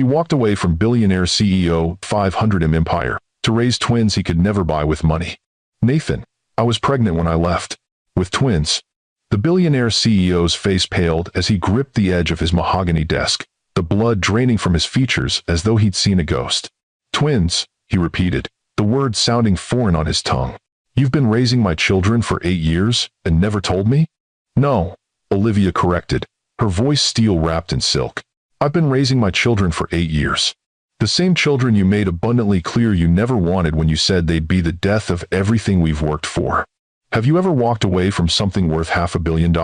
She walked away from Billionaire CEO 500M empire to raise twins he could never buy with money. Nathan, I was pregnant when I left. With twins. The billionaire CEO's face paled as he gripped the edge of his mahogany desk, the blood draining from his features as though he'd seen a ghost. Twins, he repeated, the word sounding foreign on his tongue. You've been raising my children for 8 years and never told me? No, Olivia corrected, her voice steel-wrapped in silk. I've been raising my children for 8 years. The same children you made abundantly clear you never wanted when you said they'd be the death of everything we've worked for. Have you ever walked away from something worth $500 million?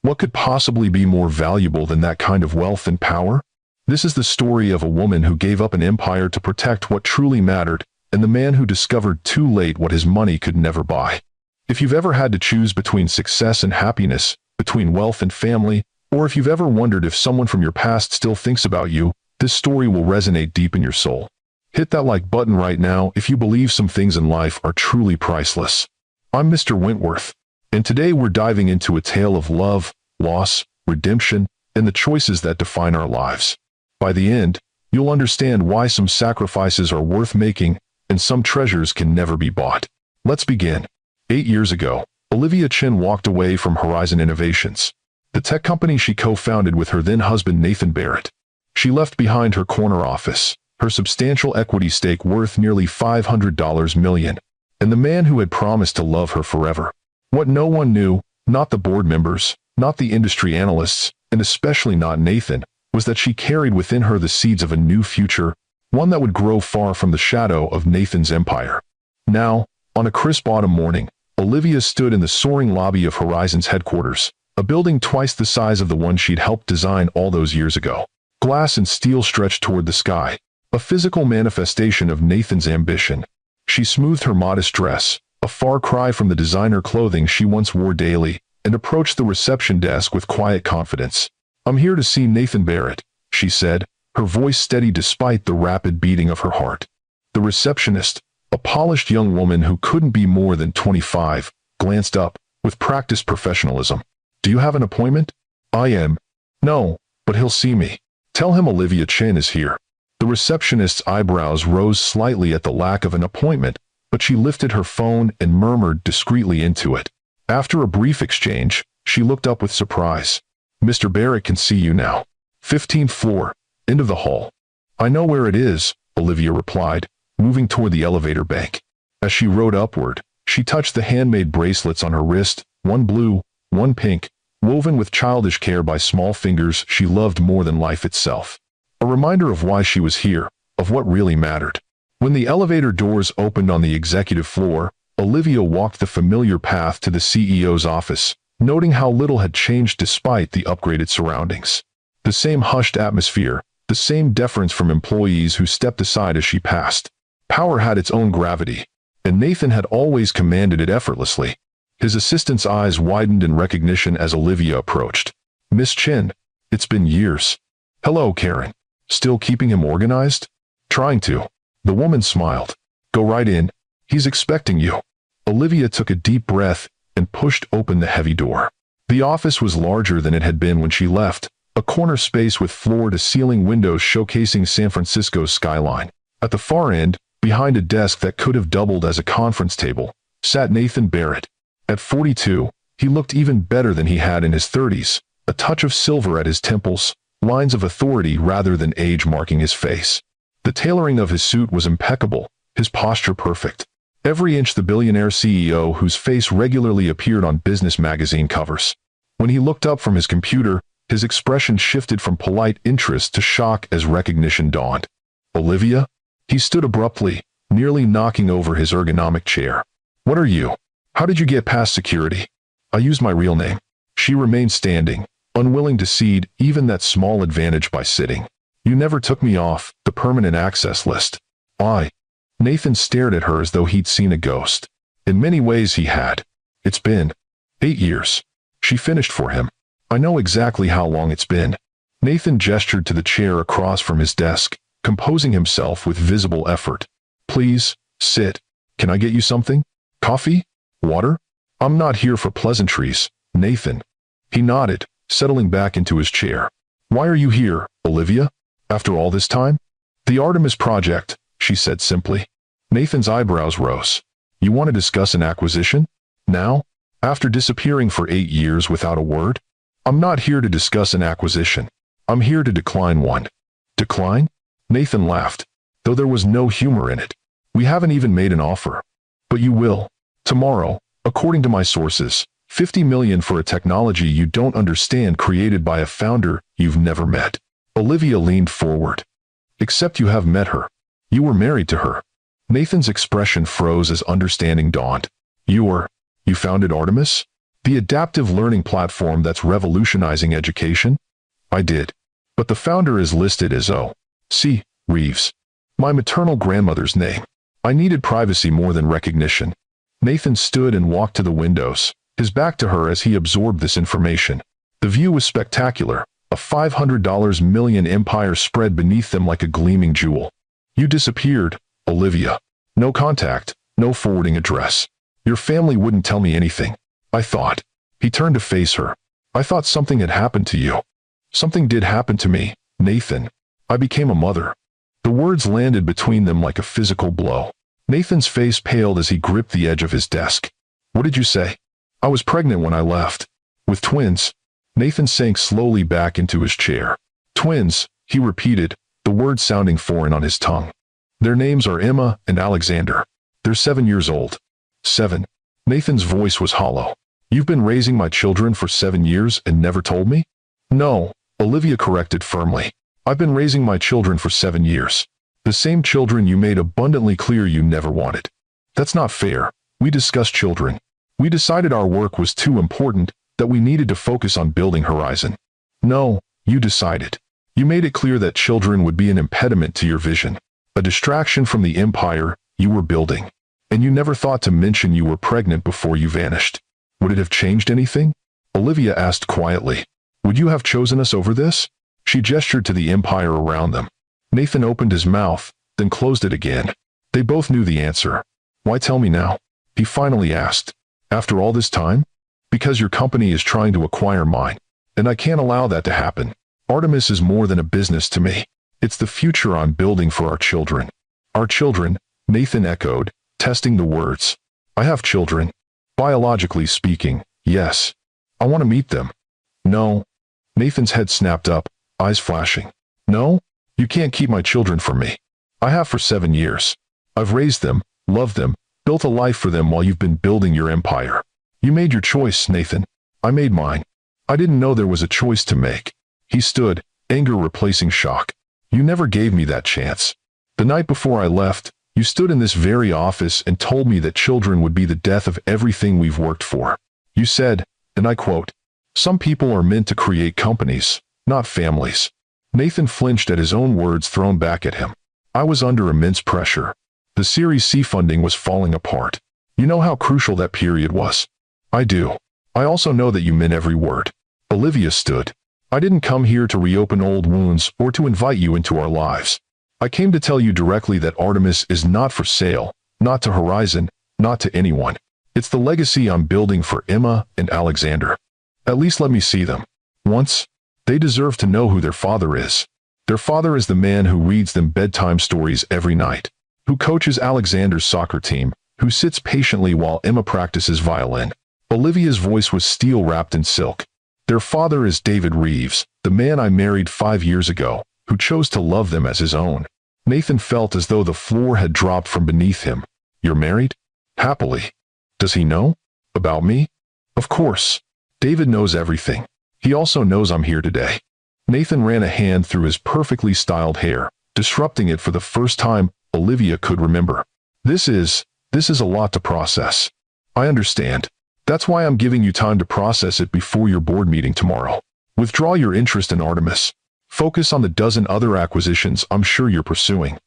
What could possibly be more valuable than that kind of wealth and power? This is the story of a woman who gave up an empire to protect what truly mattered, and the man who discovered too late what his money could never buy. If you've ever had to choose between success and happiness, between wealth and family, or if you've ever wondered if someone from your past still thinks about you, this story will resonate deep in your soul. Hit that like button right now if you believe some things in life are truly priceless. I'm Mr. Wentworth, and today we're diving into a tale of love, loss, redemption, and the choices that define our lives. By the end, you'll understand why some sacrifices are worth making and some treasures can never be bought. Let's begin. 8 years ago, Olivia Chin walked away from Horizon Innovations, the tech company she co-founded with her then-husband Nathan Barrett. She left behind her corner office, her substantial equity stake worth nearly $500 million, and the man who had promised to love her forever. What no one knew, not the board members, not the industry analysts, and especially not Nathan, was that she carried within her the seeds of a new future, one that would grow far from the shadow of Nathan's empire. Now, on a crisp autumn morning, Olivia stood in the soaring lobby of Horizon's headquarters, a building twice the size of the one she'd helped design all those years ago. Glass and steel stretched toward the sky, a physical manifestation of Nathan's ambition. She smoothed her modest dress, a far cry from the designer clothing she once wore daily, and approached the reception desk with quiet confidence. "I'm here to see Nathan Barrett," she said, her voice steady despite the rapid beating of her heart. The receptionist, a polished young woman who couldn't be more than 25, glanced up, with practiced professionalism. "Do you have an appointment?" "I am." "No, but he'll see me. Tell him Olivia Chin is here." The receptionist's eyebrows rose slightly at the lack of an appointment, but she lifted her phone and murmured discreetly into it. After a brief exchange, she looked up with surprise. "Mr. Barrett can see you now. 15th floor, end of the hall." "I know where it is," Olivia replied, moving toward the elevator bank. As she rode upward, she touched the handmade bracelets on her wrist, one blue, one pink, woven with childish care by small fingers she loved more than life itself. A reminder of why she was here, of what really mattered. When the elevator doors opened on the executive floor, Olivia walked the familiar path to the CEO's office, noting how little had changed despite the upgraded surroundings. The same hushed atmosphere, the same deference from employees who stepped aside as she passed. Power had its own gravity, and Nathan had always commanded it effortlessly. His assistant's eyes widened in recognition as Olivia approached. "Miss Chin, it's been years." "Hello, Karen. Still keeping him organized?" "Trying to." The woman smiled. "Go right in. He's expecting you." Olivia took a deep breath and pushed open the heavy door. The office was larger than it had been when she left, a corner space with floor-to-ceiling windows showcasing San Francisco's skyline. At the far end, behind a desk that could have doubled as a conference table, sat Nathan Barrett. At 42, he looked even better than he had in his 30s, a touch of silver at his temples, lines of authority rather than age marking his face. The tailoring of his suit was impeccable, his posture perfect. Every inch the billionaire CEO whose face regularly appeared on business magazine covers. When he looked up from his computer, his expression shifted from polite interest to shock as recognition dawned. "Olivia?" He stood abruptly, nearly knocking over his ergonomic chair. "What are you? How did you get past security?" "I used my real name." She remained standing, unwilling to cede even that small advantage by sitting. "You never took me off the permanent access list." "Why?" Nathan stared at her as though he'd seen a ghost. In many ways he had. "It's been 8 years. She finished for him. "I know exactly how long it's been." Nathan gestured to the chair across from his desk, composing himself with visible effort. "Please, sit. Can I get you something? Coffee? Water?" "I'm not here for pleasantries, Nathan." He nodded, settling back into his chair. "Why are you here, Olivia?" After all this time? The Artemis Project, she said simply. Nathan's eyebrows rose. You want to discuss an acquisition? Now? After disappearing for 8 years without a word? I'm not here to discuss an acquisition. I'm here to decline one. Decline? Nathan laughed, though there was no humor in it. We haven't even made an offer. But you will. Tomorrow, according to my sources, $50 million for a technology you don't understand created by a founder you've never met. Olivia leaned forward. Except you have met her. You were married to her. Nathan's expression froze as understanding dawned. You founded Artemis? The adaptive learning platform that's revolutionizing education? I did. But the founder is listed as O.C. Reeves. My maternal grandmother's name. I needed privacy more than recognition. Nathan stood and walked to the windows, his back to her as he absorbed this information. The view was spectacular, a $500 million empire spread beneath them like a gleaming jewel. You disappeared, Olivia. No contact, no forwarding address. Your family wouldn't tell me anything. I thought. He turned to face her. I thought something had happened to you. Something did happen to me, Nathan. I became a mother. The words landed between them like a physical blow. Nathan's face paled as he gripped the edge of his desk. What did you say? I was pregnant when I left. With twins. Nathan sank slowly back into his chair. Twins, he repeated, the words sounding foreign on his tongue. Their names are Emma and Alexander. They're 7 years old. 7. Nathan's voice was hollow. You've been raising my children for 7 years and never told me? No, Olivia corrected firmly. I've been raising my children for 7 years. The same children you made abundantly clear you never wanted. That's not fair. We discussed children. We decided our work was too important, that we needed to focus on building Horizon. No, you decided. You made it clear that children would be an impediment to your vision, a distraction from the empire you were building. And you never thought to mention you were pregnant before you vanished. Would it have changed anything? Olivia asked quietly. Would you have chosen us over this? She gestured to the empire around them. Nathan opened his mouth, then closed it again. They both knew the answer. Why tell me now? He finally asked. After all this time? Because your company is trying to acquire mine, and I can't allow that to happen. Artemis is more than a business to me. It's the future I'm building for our children. Our children, Nathan echoed, testing the words. I have children. Biologically speaking, yes. I want to meet them. No. Nathan's head snapped up, eyes flashing. No? You can't keep my children from me. I have for 7 years. I've raised them, loved them, built a life for them while you've been building your empire. You made your choice, Nathan. I made mine. I didn't know there was a choice to make. He stood, anger replacing shock. You never gave me that chance. The night before I left, you stood in this very office and told me that children would be the death of everything we've worked for. You said, and I quote, some people are meant to create companies, not families. Nathan flinched at his own words thrown back at him. I was under immense pressure. The Series C funding was falling apart. You know how crucial that period was. I do. I also know that you meant every word. Olivia stood. I didn't come here to reopen old wounds or to invite you into our lives. I came to tell you directly that Artemis is not for sale, not to Horizon, not to anyone. It's the legacy I'm building for Emma and Alexander. At least let me see them. Once. They deserve to know who their father is. Their father is the man who reads them bedtime stories every night, who coaches Alexander's soccer team, who sits patiently while Emma practices violin. Olivia's voice was steel wrapped in silk. Their father is David Reeves, the man I married 5 years ago, who chose to love them as his own. Nathan felt as though the floor had dropped from beneath him. You're married? Happily. Does he know? About me? Of course. David knows everything. He also knows I'm here today. Nathan ran a hand through his perfectly styled hair, disrupting it for the first time Olivia could remember. This is a lot to process. I understand. That's why I'm giving you time to process it before your board meeting tomorrow. Withdraw your interest in Artemis. Focus on the dozen other acquisitions I'm sure you're pursuing.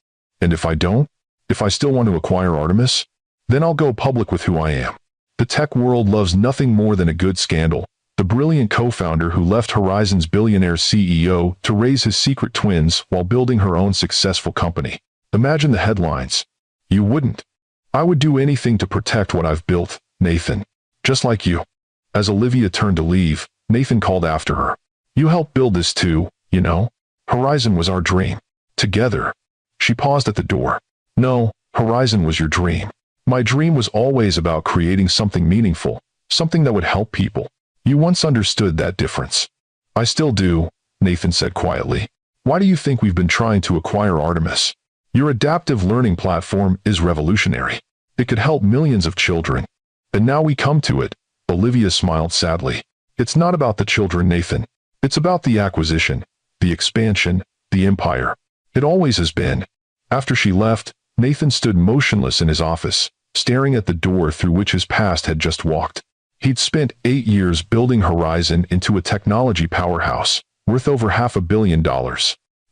And if I don't, if I still want to acquire Artemis, then I'll go public with who I am. The tech world loves nothing more than a good scandal. The brilliant co-founder who left Horizon's billionaire CEO to raise his secret twins while building her own successful company. Imagine the headlines. You wouldn't. I would do anything to protect what I've built, Nathan. Just like you. As Olivia turned to leave, Nathan called after her. You helped build this too, you know? Horizon was our dream. Together. She paused at the door. No, Horizon was your dream. My dream was always about creating something meaningful, something that would help people. You once understood that difference. I still do, Nathan said quietly. Why do you think we've been trying to acquire Artemis? Your adaptive learning platform is revolutionary. It could help millions of children. And now we come to it. Olivia smiled sadly. It's not about the children, Nathan. It's about the acquisition, the expansion, the empire. It always has been. After she left, Nathan stood motionless in his office, staring at the door through which his past had just walked. He'd spent 8 years building Horizon into a technology powerhouse, worth over $500 million.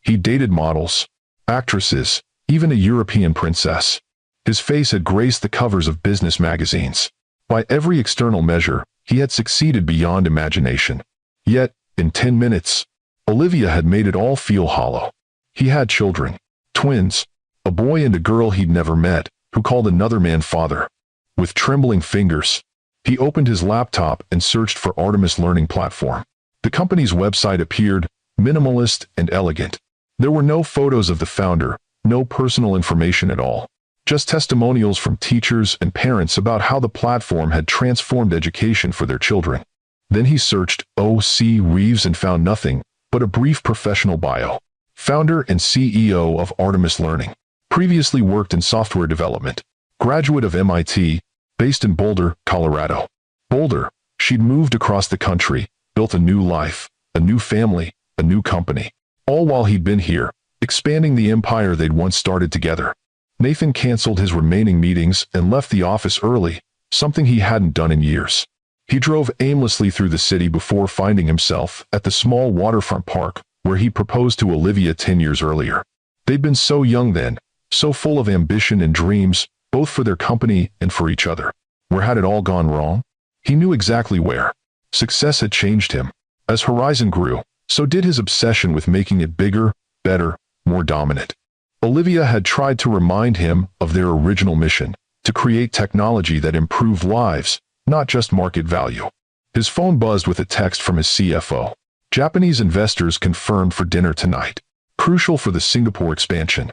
He dated models, actresses, even a European princess. His face had graced the covers of business magazines. By every external measure, he had succeeded beyond imagination. Yet, in 10 minutes, Olivia had made it all feel hollow. He had children, twins, a boy and a girl he'd never met, who called another man father. With trembling fingers, he opened his laptop and searched for Artemis Learning Platform. The company's website appeared, minimalist and elegant. There were no photos of the founder, no personal information at all. Just testimonials from teachers and parents about how the platform had transformed education for their children. Then he searched O.C. Reeves and found nothing but a brief professional bio. Founder and CEO of Artemis Learning. Previously worked in software development. Graduate of MIT, based in Boulder, Colorado. Boulder, she'd moved across the country, built a new life, a new family, a new company. All while he'd been here, expanding the empire they'd once started together. Nathan canceled his remaining meetings and left the office early, something he hadn't done in years. He drove aimlessly through the city before finding himself at the small waterfront park where he proposed to Olivia 10 years earlier. They'd been so young then, so full of ambition and dreams, both for their company and for each other. Where had it all gone wrong? He knew exactly where. Success had changed him. As Horizon grew, so did his obsession with making it bigger, better, more dominant. Olivia had tried to remind him of their original mission, to create technology that improved lives, not just market value. His phone buzzed with a text from his CFO. Japanese investors confirmed for dinner tonight. Crucial for the Singapore expansion.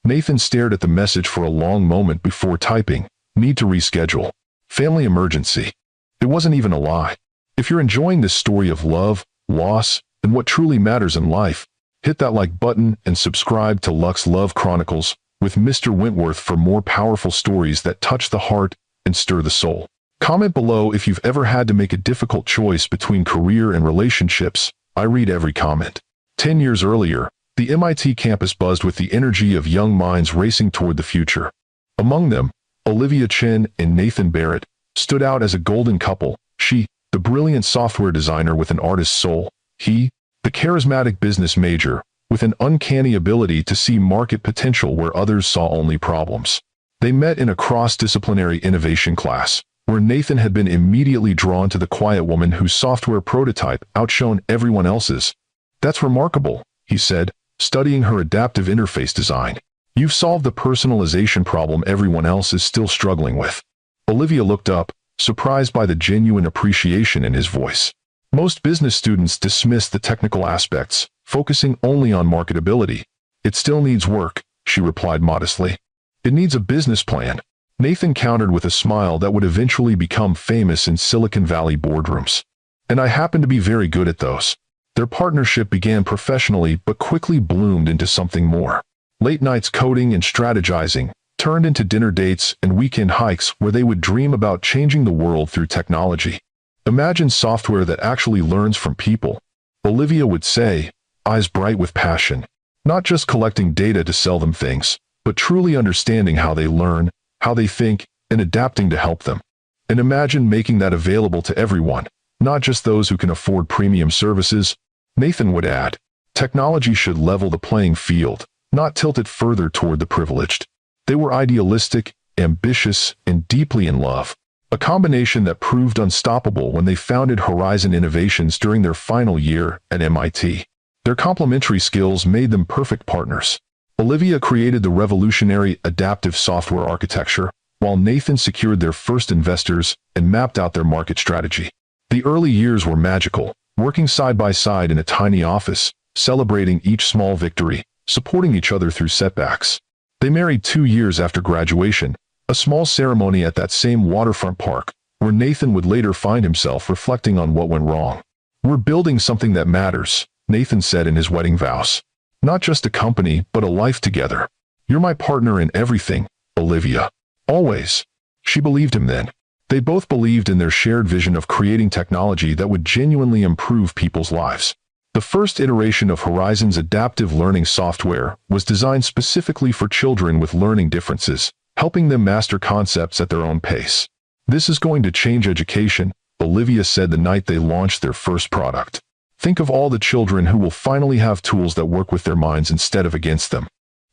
Nathan stared at the message for a long moment before typing, need to reschedule. Family emergency. It wasn't even a lie. If you're enjoying this story of love, loss, and what truly matters in life, hit that like button and subscribe to Lux Love Chronicles with Mr. Wentworth for more powerful stories that touch the heart and stir the soul. Comment below if you've ever had to make a difficult choice between career and relationships. I read every comment. 10 years earlier, the MIT campus buzzed with the energy of young minds racing toward the future. Among them, Olivia Chen and Nathan Barrett stood out as a golden couple. She, the brilliant software designer with an artist's soul. He, the charismatic business major, with an uncanny ability to see market potential where others saw only problems. They met in a cross-disciplinary innovation class, where Nathan had been immediately drawn to the quiet woman whose software prototype outshone everyone else's. That's remarkable, he said, studying her adaptive interface design. You've solved the personalization problem everyone else is still struggling with. Olivia looked up, surprised by the genuine appreciation in his voice. Most business students dismiss the technical aspects, focusing only on marketability. It still needs work, she replied modestly. It needs a business plan. Nathan countered with a smile that would eventually become famous in Silicon Valley boardrooms. And I happen to be very good at those. Their partnership began professionally but quickly bloomed into something more. Late nights coding and strategizing turned into dinner dates and weekend hikes where they would dream about changing the world through technology. Imagine software that actually learns from people, Olivia would say, eyes bright with passion. Not just collecting data to sell them things, but truly understanding how they learn, how they think, and adapting to help them. And imagine making that available to everyone, not just those who can afford premium services. Nathan would add, technology should level the playing field, not tilt it further toward the privileged. They were idealistic, ambitious, and deeply in love. A combination that proved unstoppable when they founded Horizon Innovations during their final year at MIT. Their complementary skills made them perfect partners. Olivia created the revolutionary adaptive software architecture, while Nathan secured their first investors and mapped out their market strategy. The early years were magical, working side by side in a tiny office, celebrating each small victory, supporting each other through setbacks. They married 2 years after graduation, a small ceremony at that same waterfront park, where Nathan would later find himself reflecting on what went wrong. "We're building something that matters," Nathan said in his wedding vows. "Not just a company, but a life together. You're my partner in everything, Olivia. Always." She believed him then. They both believed in their shared vision of creating technology that would genuinely improve people's lives. The first iteration of Horizon's adaptive learning software was designed specifically for children with learning differences, helping them master concepts at their own pace. "This is going to change education," Olivia said the night they launched their first product. "Think of all the children who will finally have tools that work with their minds instead of against them."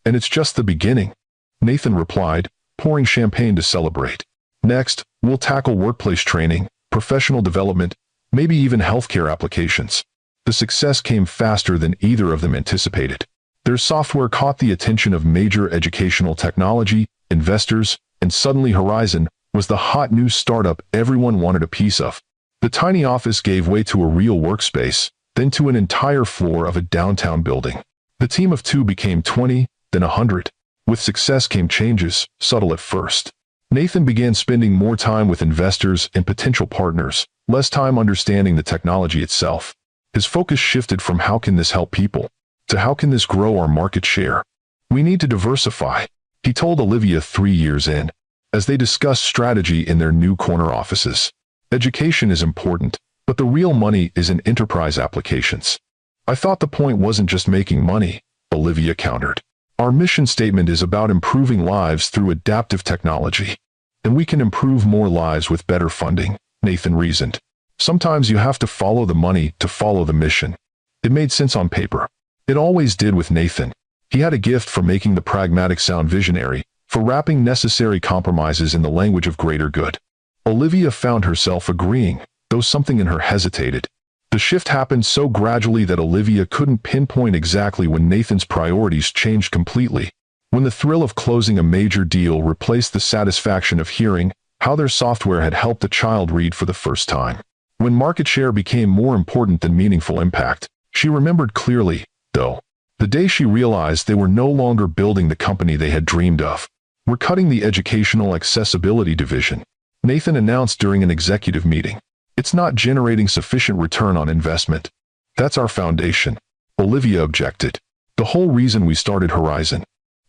"And it's just the beginning," Nathan replied, pouring champagne to celebrate. "Next, we'll tackle workplace training, professional development, maybe even healthcare applications." The success came faster than either of them anticipated. Their software caught the attention of major educational technology investors, and suddenly Horizon was the hot new startup everyone wanted a piece of. The tiny office gave way to a real workspace, then to an entire floor of a downtown building. The team of 2 became 20, then 100. With success came changes, subtle at first. Nathan began spending more time with investors and potential partners, less time understanding the technology itself. His focus shifted from "how can this help people?" to "how can this grow our market share?" "We need to diversify," he told Olivia 3 years in, as they discussed strategy in their new corner offices. "Education is important, but the real money is in enterprise applications." "I thought the point wasn't just making money," Olivia countered. "Our mission statement is about improving lives through adaptive technology. And we can improve more lives with better funding," Nathan reasoned. "Sometimes you have to follow the money to follow the mission." It made sense on paper. It always did with Nathan. He had a gift for making the pragmatic sound visionary, for wrapping necessary compromises in the language of greater good. Olivia found herself agreeing, though something in her hesitated. The shift happened so gradually that Olivia couldn't pinpoint exactly when Nathan's priorities changed completely. When the thrill of closing a major deal replaced the satisfaction of hearing how their software had helped a child read for the first time. When market share became more important than meaningful impact, she remembered clearly, though, the day she realized they were no longer building the company they had dreamed of. "We're cutting the educational accessibility division," Nathan announced during an executive meeting. "It's not generating sufficient return on investment." "That's our foundation," Olivia objected. "The whole reason we started Horizon.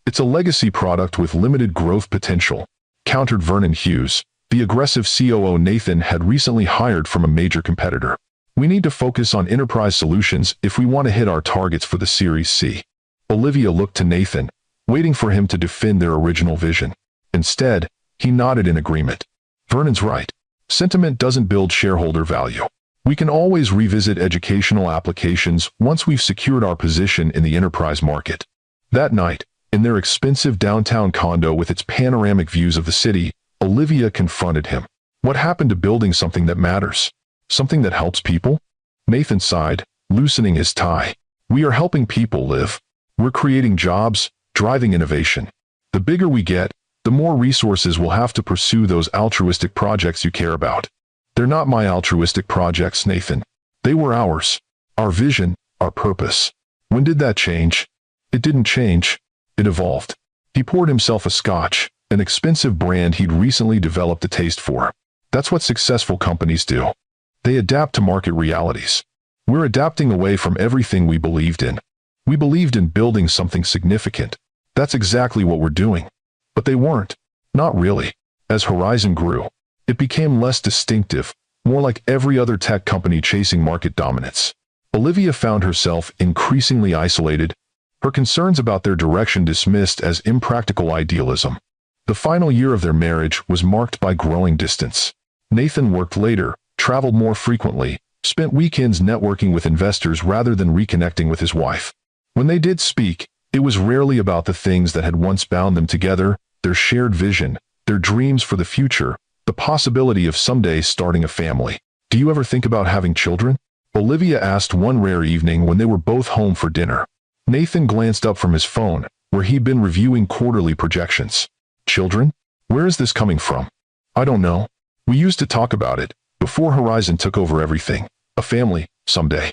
It's a legacy product with limited growth potential," countered Vernon Hughes, the aggressive COO Nathan had recently hired from a major competitor. "We need to focus on enterprise solutions if we want to hit our targets for the Series C." Olivia looked to Nathan, waiting for him to defend their original vision. Instead, he nodded in agreement. "Vernon's right. Sentiment doesn't build shareholder value. We can always revisit educational applications once we've secured our position in the enterprise market." That night, in their expensive downtown condo with its panoramic views of the city, Olivia confronted him. "What happened to building something that matters? Something that helps people?" Nathan sighed, loosening his tie. "We are helping people live. We're creating jobs, driving innovation. The bigger we get, the more resources we'll have to pursue those altruistic projects you care about." "They're not my altruistic projects, Nathan. They were ours. Our vision, our purpose." "When did that change?" "It didn't change. It evolved." He poured himself a scotch, an expensive brand he'd recently developed a taste for. "That's what successful companies do. They adapt to market realities. We're adapting away from everything we believed in. We believed in building something significant. That's exactly what we're doing." But they weren't. Not really. As Horizon grew, it became less distinctive, more like every other tech company chasing market dominance. Olivia found herself increasingly isolated, her concerns about their direction dismissed as impractical idealism. The final year of their marriage was marked by growing distance. Nathan worked later, traveled more frequently, spent weekends networking with investors rather than reconnecting with his wife. When they did speak, it was rarely about the things that had once bound them together, their shared vision, their dreams for the future, the possibility of someday starting a family. "Do you ever think about having children?" Olivia asked one rare evening when they were both home for dinner. Nathan glanced up from his phone, where he'd been reviewing quarterly projections. "Children? Where is this coming from?" "I don't know. We used to talk about it, before Horizon took over everything. A family, someday."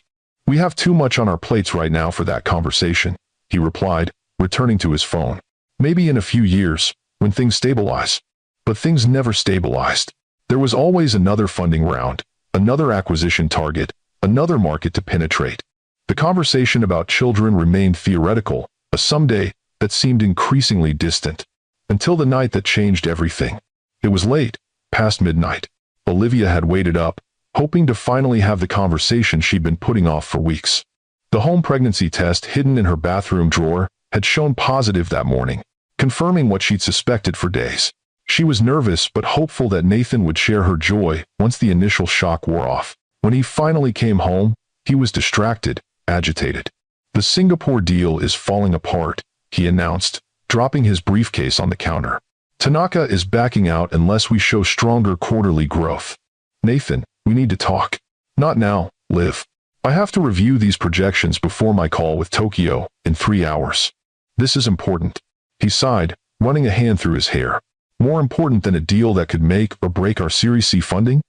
We have too much on our plates right now for that conversation, he replied, returning to his phone. Maybe in a few years, when things stabilize. But things never stabilized. There was always another funding round, another acquisition target, another market to penetrate. The conversation about children remained theoretical, a someday that seemed increasingly distant. Until the night that changed everything. It was late, past midnight. Olivia had waited up, hoping to finally have the conversation she'd been putting off for weeks. The home pregnancy test hidden in her bathroom drawer had shown positive that morning, confirming what she'd suspected for days. She was nervous but hopeful that Nathan would share her joy once the initial shock wore off. When he finally came home, he was distracted, agitated. "The Singapore deal is falling apart," he announced, dropping his briefcase on the counter. "Tanaka is backing out unless we show stronger quarterly growth. Nathan, we need to talk." "Not now, Liv. I have to review these projections before my call with Tokyo in 3 hours. This is important." He sighed, running a hand through his hair. "More important than a deal that could make or break our Series C funding?"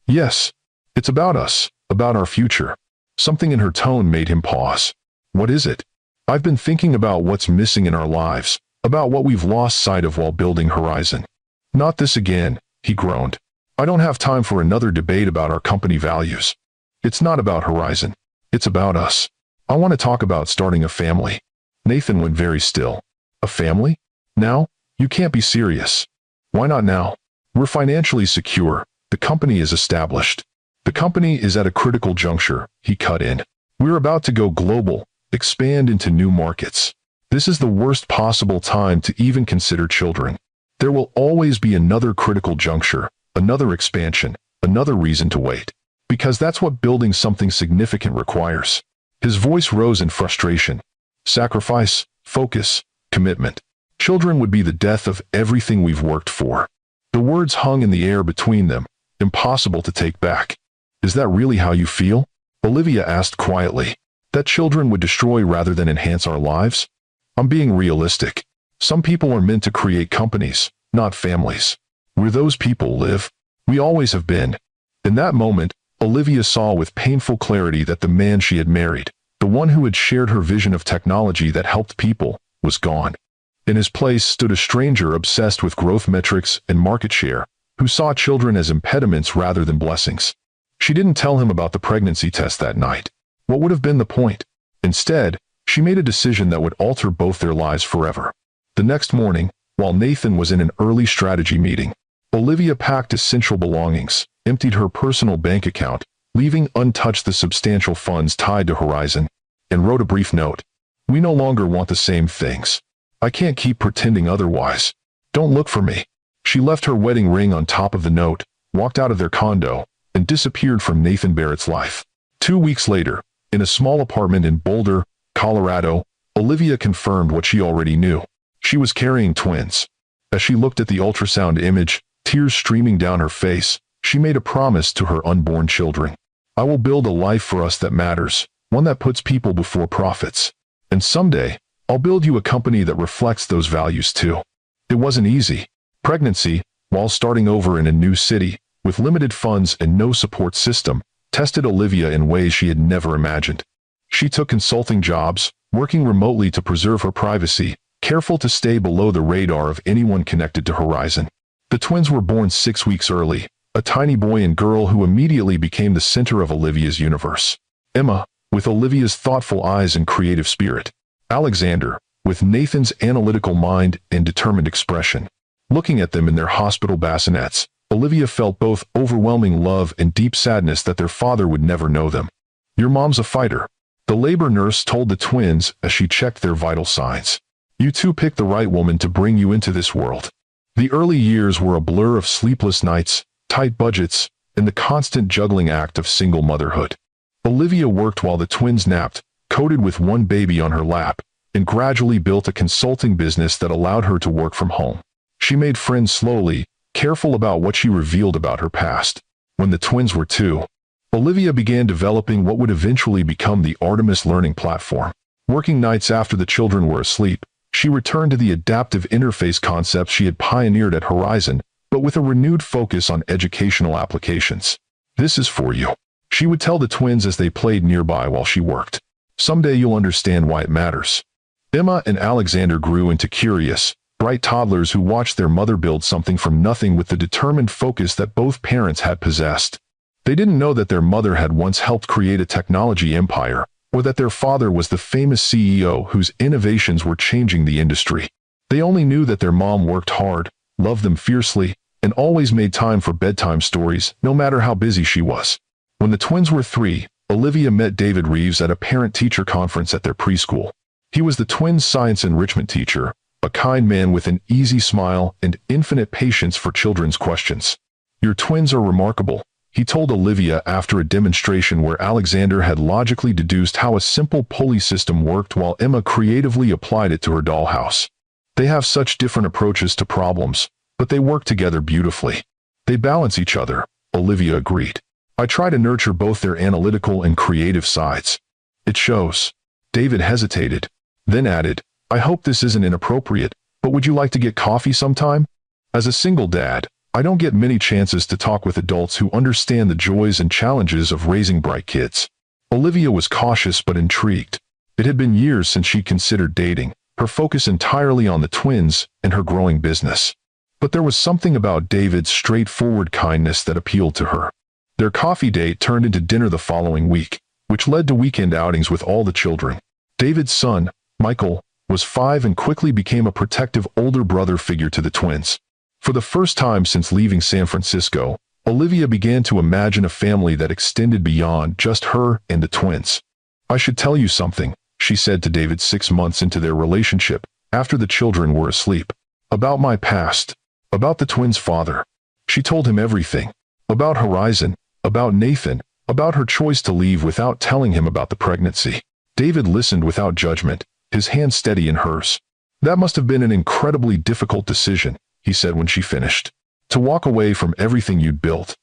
"Yes. It's about us, about our future." Something in her tone made him pause. "What is it?" "I've been thinking about what's missing in our lives, about what we've lost sight of while building Horizon." "Not this again," he groaned. "I don't have time for another debate about our company values. It's not about Horizon. It's about us. I want to talk about starting a family." Nathan went very still. "A family? Now? You can't be serious." "Why not now? We're financially secure. The company is established." "The company is at a critical juncture," he cut in. "We're about to go global, expand into new markets. This is the worst possible time to even consider children. There will always be another critical juncture, another expansion, another reason to wait. Because that's what building something significant requires." His voice rose in frustration. "Sacrifice, focus, commitment. Children would be the death of everything we've worked for." The words hung in the air between them, impossible to take back. "Is that really how you feel?" Olivia asked quietly. "That children would destroy rather than enhance our lives?" "I'm being realistic. Some people are meant to create companies, not families. We're those people, Liv. We always have been." In that moment, Olivia saw with painful clarity that the man she had married, the one who had shared her vision of technology that helped people, was gone. In his place stood a stranger obsessed with growth metrics and market share, who saw children as impediments rather than blessings. She didn't tell him about the pregnancy test that night. What would have been the point? Instead, she made a decision that would alter both their lives forever. The next morning, while Nathan was in an early strategy meeting, Olivia packed essential belongings, emptied her personal bank account, leaving untouched the substantial funds tied to Horizon, and wrote a brief note. "We no longer want the same things. I can't keep pretending otherwise. Don't look for me." She left her wedding ring on top of the note, walked out of their condo, and disappeared from Nathan Barrett's life. 2 weeks later, in a small apartment in Boulder, Colorado, Olivia confirmed what she already knew. She was carrying twins. As she looked at the ultrasound image, tears streaming down her face, she made a promise to her unborn children. "I will build a life for us that matters, one that puts people before profits. And someday, I'll build you a company that reflects those values too." It wasn't easy. Pregnancy, while starting over in a new city, with limited funds and no support system, tested Olivia in ways she had never imagined. She took consulting jobs, working remotely to preserve her privacy, careful to stay below the radar of anyone connected to Horizon. The twins were born 6 weeks early, a tiny boy and girl who immediately became the center of Olivia's universe. Emma, with Olivia's thoughtful eyes and creative spirit. Alexander, with Nathan's analytical mind and determined expression. Looking at them in their hospital bassinets, Olivia felt both overwhelming love and deep sadness that their father would never know them. "Your mom's a fighter," the labor nurse told the twins as she checked their vital signs. "You two picked the right woman to bring you into this world." The early years were a blur of sleepless nights, tight budgets, and the constant juggling act of single motherhood. Olivia worked while the twins napped, coated with one baby on her lap, and gradually built a consulting business that allowed her to work from home. She made friends slowly, careful about what she revealed about her past. When the twins were 2, Olivia began developing what would eventually become the Artemis Learning Platform. Working nights after the children were asleep, she returned to the adaptive interface concepts she had pioneered at Horizon, but with a renewed focus on educational applications. "This is for you," She would tell the twins as they played nearby while she worked. Someday you'll understand why it matters. Emma and Alexander grew into curious, bright toddlers who watched their mother build something from nothing with the determined focus that both parents had possessed. They didn't know that their mother had once helped create a technology empire, or that their father was the famous CEO whose innovations were changing the industry. They only knew that their mom worked hard, loved them fiercely, and always made time for bedtime stories, no matter how busy she was. When the twins were 3, Olivia met David Reeves at a parent-teacher conference at their preschool. He was the twins' science enrichment teacher, a kind man with an easy smile and infinite patience for children's questions. "Your twins are remarkable," he told Olivia after a demonstration where Alexander had logically deduced how a simple pulley system worked while Emma creatively applied it to her dollhouse. "They have such different approaches to problems, but they work together beautifully. They balance each other," Olivia agreed. "I try to nurture both their analytical and creative sides. It shows." David hesitated, then added, "I hope this isn't inappropriate, but would you like to get coffee sometime? As a single dad, I don't get many chances to talk with adults who understand the joys and challenges of raising bright kids." Olivia was cautious but intrigued. It had been years since she considered dating, her focus entirely on the twins and her growing business. But there was something about David's straightforward kindness that appealed to her. Their coffee date turned into dinner the following week, which led to weekend outings with all the children. David's son, Michael, was 5 and quickly became a protective older brother figure to the twins. For the first time since leaving San Francisco, Olivia began to imagine a family that extended beyond just her and the twins. "I should tell you something," she said to David 6 months into their relationship, after the children were asleep. "About my past. About the twins' father." She told him everything. About Horizon, about Nathan, about her choice to leave without telling him about the pregnancy. David listened without judgment, his hand steady in hers. "That must have been an incredibly difficult decision," he said when she finished. "To walk away from everything you'd built."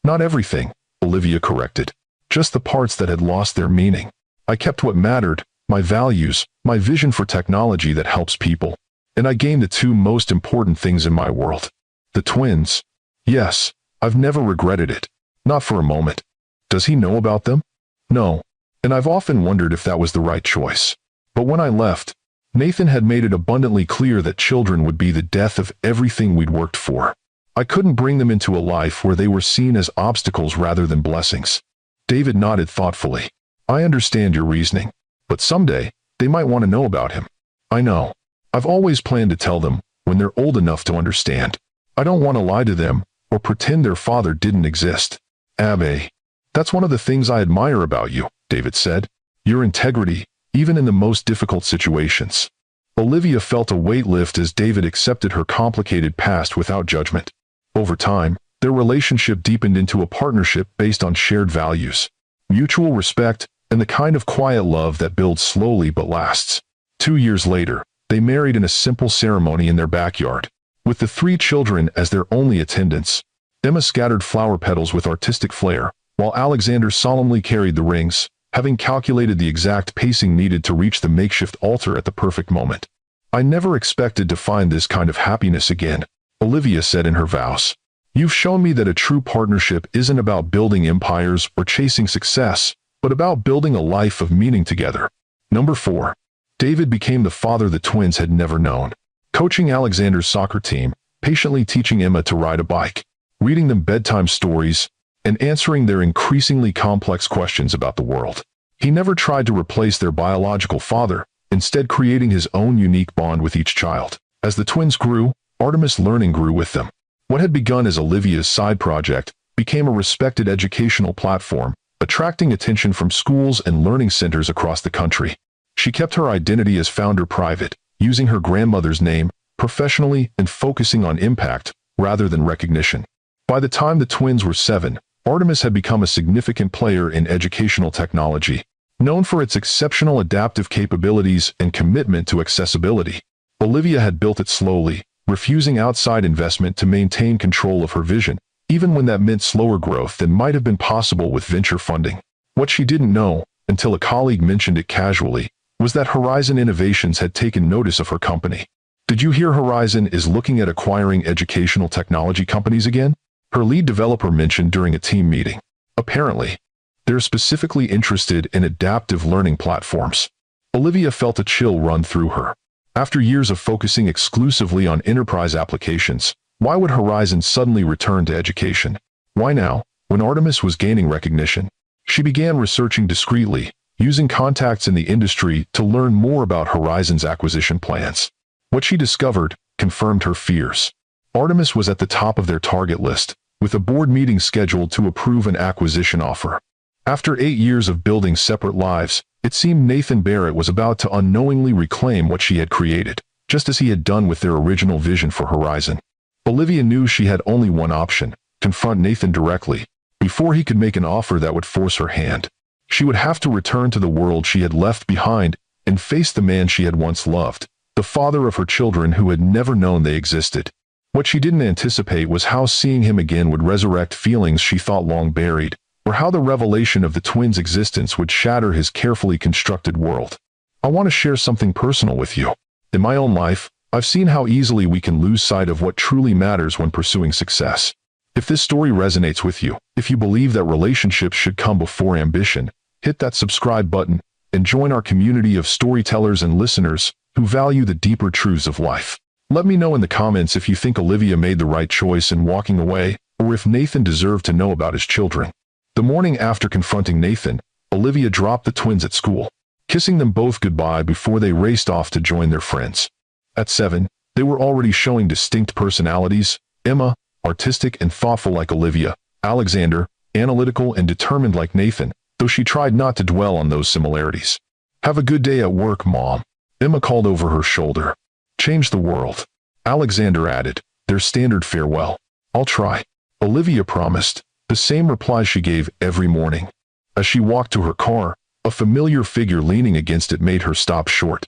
"Not everything," Olivia corrected. "Just the parts that had lost their meaning. I kept what mattered, my values, my vision for technology that helps people. And I gained the 2 most important things in my world. The twins. Yes, I've never regretted it. Not for a moment." "Does he know about them?" "No. And I've often wondered if that was the right choice. But when I left, Nathan had made it abundantly clear that children would be the death of everything we'd worked for. I couldn't bring them into a life where they were seen as obstacles rather than blessings." David nodded thoughtfully. "I understand your reasoning. But someday, they might want to know about him." "I know. I've always planned to tell them when they're old enough to understand. I don't want to lie to them or pretend their father didn't exist." "Abbe, that's one of the things I admire about you," David said. "Your integrity, even in the most difficult situations." Olivia felt a weight lift as David accepted her complicated past without judgment. Over time, their relationship deepened into a partnership based on shared values, mutual respect, and the kind of quiet love that builds slowly but lasts. 2 years later, they married in a simple ceremony in their backyard, with the 3 children as their only attendants. Emma scattered flower petals with artistic flair, while Alexander solemnly carried the rings, having calculated the exact pacing needed to reach the makeshift altar at the perfect moment. "I never expected to find this kind of happiness again," Olivia said in her vows. "You've shown me that a true partnership isn't about building empires or chasing success, but about building a life of meaning together." Number 4. David became the father the twins had never known. Coaching Alexander's soccer team, patiently teaching Emma to ride a bike, reading them bedtime stories, and answering their increasingly complex questions about the world. He never tried to replace their biological father, instead creating his own unique bond with each child. As the twins grew, Artemis Learning grew with them. What had begun as Olivia's side project became a respected educational platform, attracting attention from schools and learning centers across the country. She kept her identity as founder private, using her grandmother's name professionally and focusing on impact rather than recognition. By the time the twins were 7, Artemis had become a significant player in educational technology, known for its exceptional adaptive capabilities and commitment to accessibility. Olivia had built it slowly, refusing outside investment to maintain control of her vision, even when that meant slower growth than might have been possible with venture funding. What she didn't know, until a colleague mentioned it casually, was that Horizon Innovations had taken notice of her company. "Did you hear Horizon is looking at acquiring educational technology companies again?" her lead developer mentioned during a team meeting. "Apparently." They're specifically interested in adaptive learning platforms. Olivia felt a chill run through her. After years of focusing exclusively on enterprise applications, why would Horizon suddenly return to education? Why now, when Artemis was gaining recognition? She began researching discreetly, using contacts in the industry to learn more about Horizon's acquisition plans. What she discovered confirmed her fears. Artemis was at the top of their target list, with a board meeting scheduled to approve an acquisition offer. After 8 years of building separate lives, it seemed Nathan Barrett was about to unknowingly reclaim what she had created, just as he had done with their original vision for Horizon. Olivia knew she had only one option: confront Nathan directly, before he could make an offer that would force her hand. She would have to return to the world she had left behind and face the man she had once loved, the father of her children who had never known they existed. What she didn't anticipate was how seeing him again would resurrect feelings she thought long buried, or how the revelation of the twins' existence would shatter his carefully constructed world. I want to share something personal with you. In my own life, I've seen how easily we can lose sight of what truly matters when pursuing success. If this story resonates with you, if you believe that relationships should come before ambition, hit that subscribe button and join our community of storytellers and listeners who value the deeper truths of life. Let me know in the comments if you think Olivia made the right choice in walking away, or if Nathan deserved to know about his children. The morning after confronting Nathan, Olivia dropped the twins at school, kissing them both goodbye before they raced off to join their friends. At 7, they were already showing distinct personalities: Emma, artistic and thoughtful like Olivia; Alexander, analytical and determined like Nathan, though she tried not to dwell on those similarities. "Have a good day at work, Mom," Emma called over her shoulder. "Change the world," Alexander added, their standard farewell. "I'll try," Olivia promised, the same reply she gave every morning. As she walked to her car, a familiar figure leaning against it made her stop short.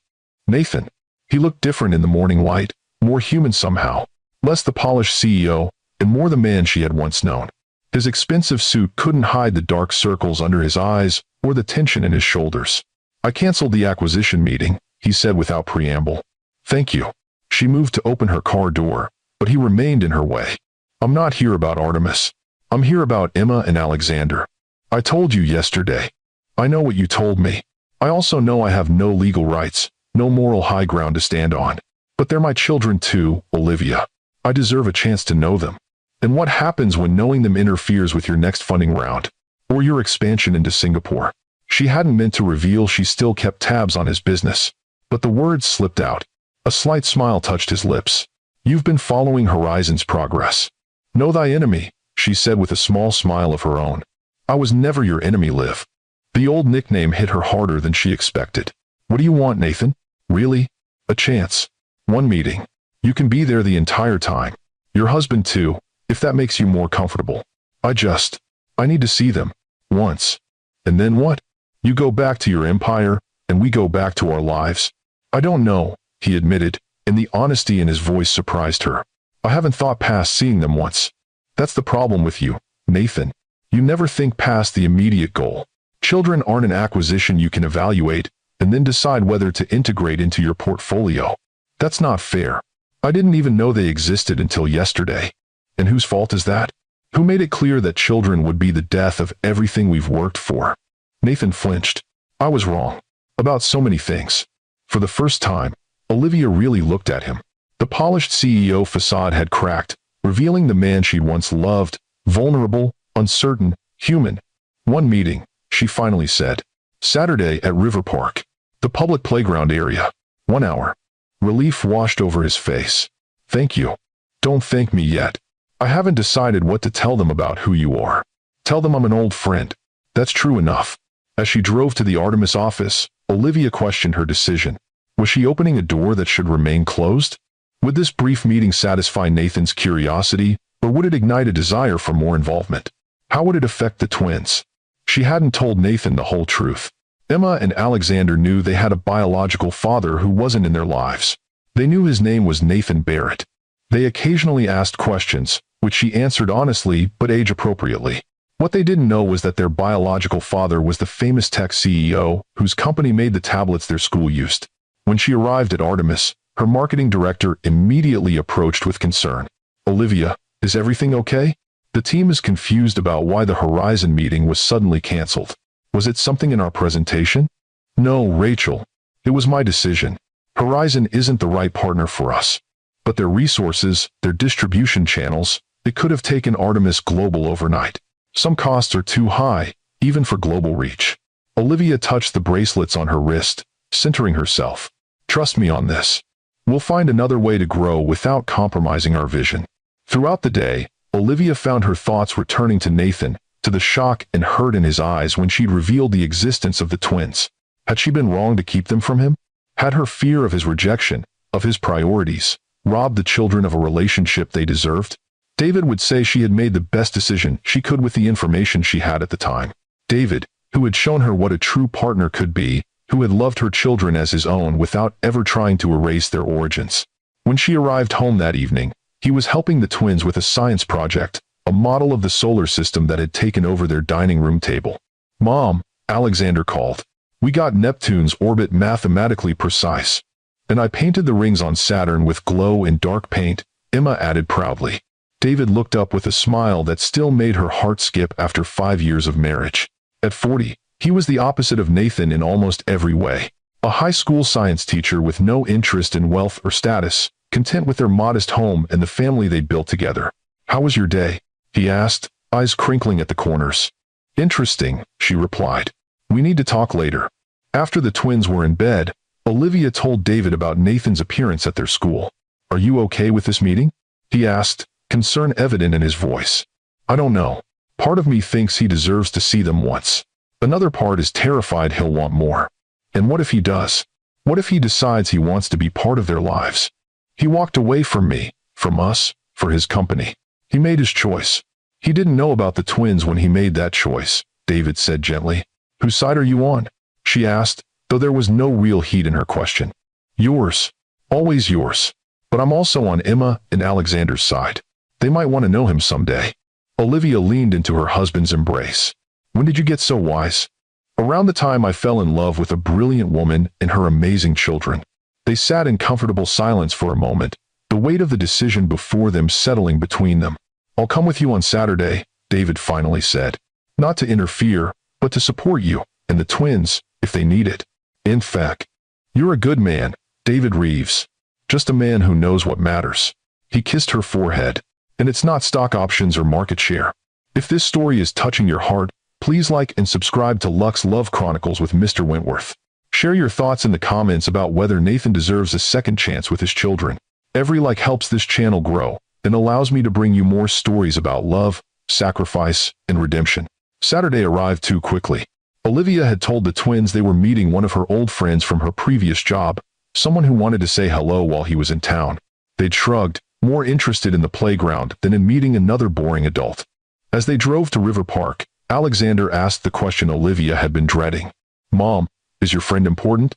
Nathan. He looked different in the morning light, more human somehow, less the polished CEO, and more the man she had once known. His expensive suit couldn't hide the dark circles under his eyes or the tension in his shoulders. "I canceled the acquisition meeting," he said without preamble. "Thank you." She moved to open her car door, but he remained in her way. "I'm not here about Artemis. I'm here about Emma and Alexander. I told you yesterday. I know what you told me. I also know I have no legal rights, no moral high ground to stand on. But they're my children too, Olivia. I deserve a chance to know them. And what happens when knowing them interferes with your next funding round, or your expansion into Singapore?" She hadn't meant to reveal she still kept tabs on his business, but the words slipped out. A slight smile touched his lips. "You've been following Horizon's progress. Know thy enemy," she said with a small smile of her own. "I was never your enemy, Liv." The old nickname hit her harder than she expected. "What do you want, Nathan? Really? A chance. One meeting. You can be there the entire time. Your husband too, if that makes you more comfortable. I need to see them. Once. And then what? You go back to your empire, and we go back to our lives?" "I don't know," he admitted, and the honesty in his voice surprised her. "I haven't thought past seeing them once." "That's the problem with you, Nathan. You never think past the immediate goal. Children aren't an acquisition you can evaluate and then decide whether to integrate into your portfolio. That's not fair. I didn't even know they existed until yesterday. And whose fault is that? Who made it clear that children would be the death of everything we've worked for?" Nathan flinched. "I was wrong. About so many things." For the first time, Olivia really looked at him. The polished CEO facade had cracked, revealing the man she'd once loved: vulnerable, uncertain, human. "One meeting," she finally said. "Saturday at River Park. The public playground area. 1 hour. Relief washed over his face. "Thank you." "Don't thank me yet. I haven't decided what to tell them about who you are. Tell them I'm an old friend. That's true enough." As she drove to the Artemis office, Olivia questioned her decision. Was she opening a door that should remain closed? Would this brief meeting satisfy Nathan's curiosity, or would it ignite a desire for more involvement? How would it affect the twins? She hadn't told Nathan the whole truth. Emma and Alexander knew they had a biological father who wasn't in their lives. They knew his name was Nathan Barrett. They occasionally asked questions, which she answered honestly but age-appropriately. What they didn't know was that their biological father was the famous tech CEO whose company made the tablets their school used. When she arrived at Artemis, her marketing director immediately approached with concern. "Olivia, is everything okay?" The team is confused about why the Horizon meeting was suddenly canceled. Was it something in our presentation? No, Rachel. It was my decision. Horizon isn't the right partner for us. But their resources, their distribution channels, it could have taken Artemis global overnight. Some costs are too high, even for global reach. Olivia touched the bracelets on her wrist, centering herself. Trust me on this. We'll find another way to grow without compromising our vision. Throughout the day, Olivia found her thoughts returning to Nathan, to the shock and hurt in his eyes when she'd revealed the existence of the twins. Had she been wrong to keep them from him? Had her fear of his rejection, of his priorities, robbed the children of a relationship they deserved? David would say she had made the best decision she could with the information she had at the time. David, who had shown her what a true partner could be, who had loved her children as his own without ever trying to erase their origins. When she arrived home that evening, he was helping the twins with a science project, a model of the solar system that had taken over their dining room table. "Mom," Alexander called. "We got Neptune's orbit mathematically precise. And I painted the rings on Saturn with glow and dark paint," Emma added proudly. David looked up with a smile that still made her heart skip after 5 years of marriage. At 40, he was the opposite of Nathan in almost every way. A high school science teacher with no interest in wealth or status, content with their modest home and the family they'd built together. "How was your day?" he asked, eyes crinkling at the corners. "Interesting," she replied. "We need to talk later." After the twins were in bed, Olivia told David about Nathan's appearance at their school. "Are you okay with this meeting?" he asked, concern evident in his voice. "I don't know. Part of me thinks he deserves to see them once. Another part is terrified he'll want more. And what if he does? What if he decides he wants to be part of their lives? He walked away from me, from us, for his company. He made his choice. He didn't know about the twins when he made that choice," David said gently. "Whose side are you on?" she asked, though there was no real heat in her question. "Yours. Always yours. But I'm also on Emma and Alexander's side. They might want to know him someday." Olivia leaned into her husband's embrace. "When did you get so wise?" "Around the time I fell in love with a brilliant woman and her amazing children." They sat in comfortable silence for a moment, the weight of the decision before them settling between them. "I'll come with you on Saturday," David finally said. "Not to interfere, but to support you, and the twins, if they need it. In fact, you're a good man, David Reeves. Just a man who knows what matters." He kissed her forehead. "And it's not stock options or market share. If this story is touching your heart, please like and subscribe to Lux Love Chronicles with Mr. Wentworth. Share your thoughts in the comments about whether Nathan deserves a second chance with his children. Every like helps this channel grow and allows me to bring you more stories about love, sacrifice, and redemption. Saturday arrived too quickly. Olivia had told the twins they were meeting one of her old friends from her previous job, someone who wanted to say hello while he was in town. They'd shrugged, more interested in the playground than in meeting another boring adult. As they drove to River Park, Alexander asked the question Olivia had been dreading. "Mom, is your friend important?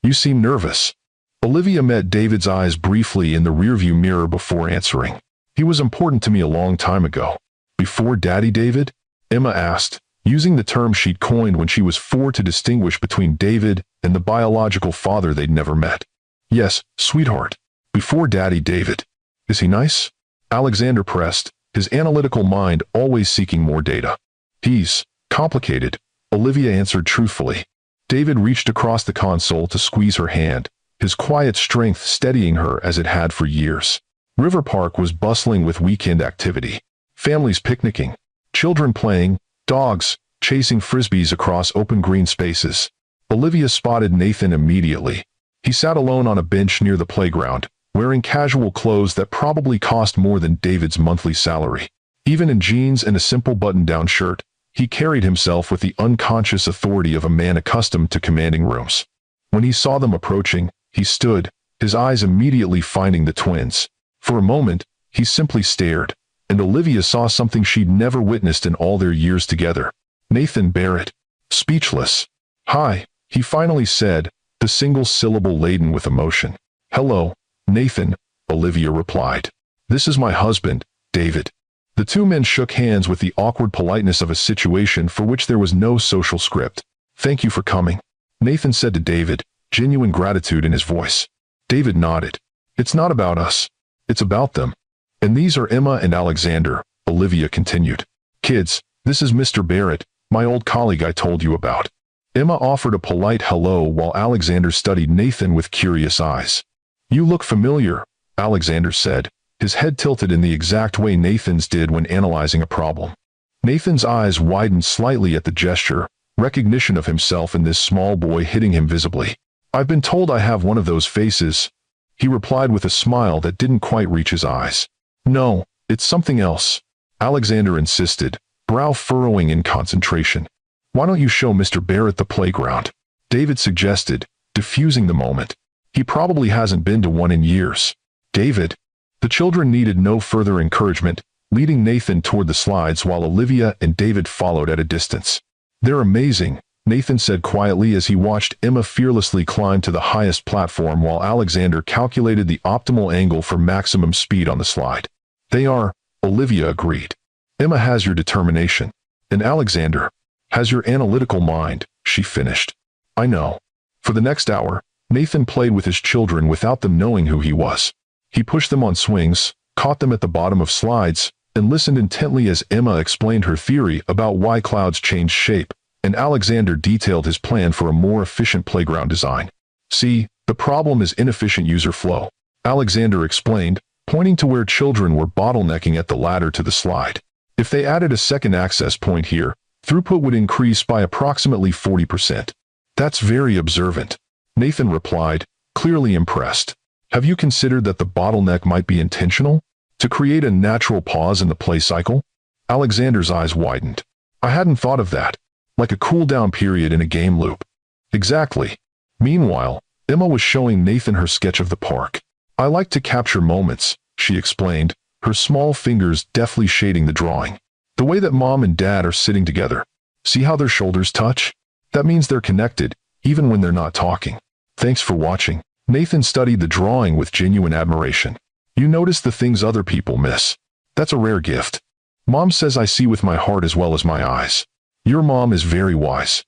You seem nervous." Olivia met David's eyes briefly in the rearview mirror before answering. "He was important to me a long time ago." "Before Daddy David?" Emma asked, using the term she'd coined when she was 4 to distinguish between David and the biological father they'd never met. "Yes, sweetheart. Before Daddy David." "Is he nice?" Alexander pressed, his analytical mind always seeking more data. "He's complicated," Olivia answered truthfully. David reached across the console to squeeze her hand, his quiet strength steadying her as it had for years. River Park was bustling with weekend activity. Families picnicking, children playing, dogs chasing frisbees across open green spaces. Olivia spotted Nathan immediately. He sat alone on a bench near the playground, wearing casual clothes that probably cost more than David's monthly salary. Even in jeans and a simple button-down shirt, he carried himself with the unconscious authority of a man accustomed to commanding rooms. When he saw them approaching, he stood, his eyes immediately finding the twins. For a moment, he simply stared, and Olivia saw something she'd never witnessed in all their years together. Nathan Barrett. Speechless. "Hi," he finally said, the single syllable laden with emotion. "Hello, Nathan," Olivia replied. "This is my husband, David." The two men shook hands with the awkward politeness of a situation for which there was no social script. "Thank you for coming," Nathan said to David, genuine gratitude in his voice. David nodded. "It's not about us. It's about them. And these are Emma and Alexander, Olivia continued. Kids, this is Mr. Barrett, my old colleague I told you about. Emma offered a polite hello while Alexander studied Nathan with curious eyes. You look familiar, Alexander said, his head tilted in the exact way Nathan's did when analyzing a problem. Nathan's eyes widened slightly at the gesture, recognition of himself in this small boy hitting him visibly. I've been told I have one of those faces, he replied with a smile that didn't quite reach his eyes. No, it's something else, Alexander insisted, brow furrowing in concentration. Why don't you show Mr. Barrett the playground? David suggested, diffusing the moment. He probably hasn't been to one in years. David. The children needed no further encouragement, leading Nathan toward the slides while Olivia and David followed at a distance. They're amazing, Nathan said quietly as he watched Emma fearlessly climb to the highest platform while Alexander calculated the optimal angle for maximum speed on the slide. They are, Olivia agreed. Emma has your determination. And Alexander has your analytical mind, she finished. I know. For the next hour, Nathan played with his children without them knowing who he was. He pushed them on swings, caught them at the bottom of slides, and listened intently as Emma explained her theory about why clouds change shape, and Alexander detailed his plan for a more efficient playground design. See, the problem is inefficient user flow, Alexander explained, pointing to where children were bottlenecking at the ladder to the slide. If they added a second access point here, throughput would increase by approximately 40%. That's very observant, Nathan replied, clearly impressed. Have you considered that the bottleneck might be intentional? To create a natural pause in the play cycle? Alexander's eyes widened. I hadn't thought of that. Like a cool-down period in a game loop. Exactly. Meanwhile, Emma was showing Nathan her sketch of the park. I like to capture moments, she explained, her small fingers deftly shading the drawing. The way that Mom and Dad are sitting together. See how their shoulders touch? That means they're connected, even when they're not talking. Thanks for watching. Nathan studied the drawing with genuine admiration. You notice the things other people miss. That's a rare gift. Mom says I see with my heart as well as my eyes. Your mom is very wise.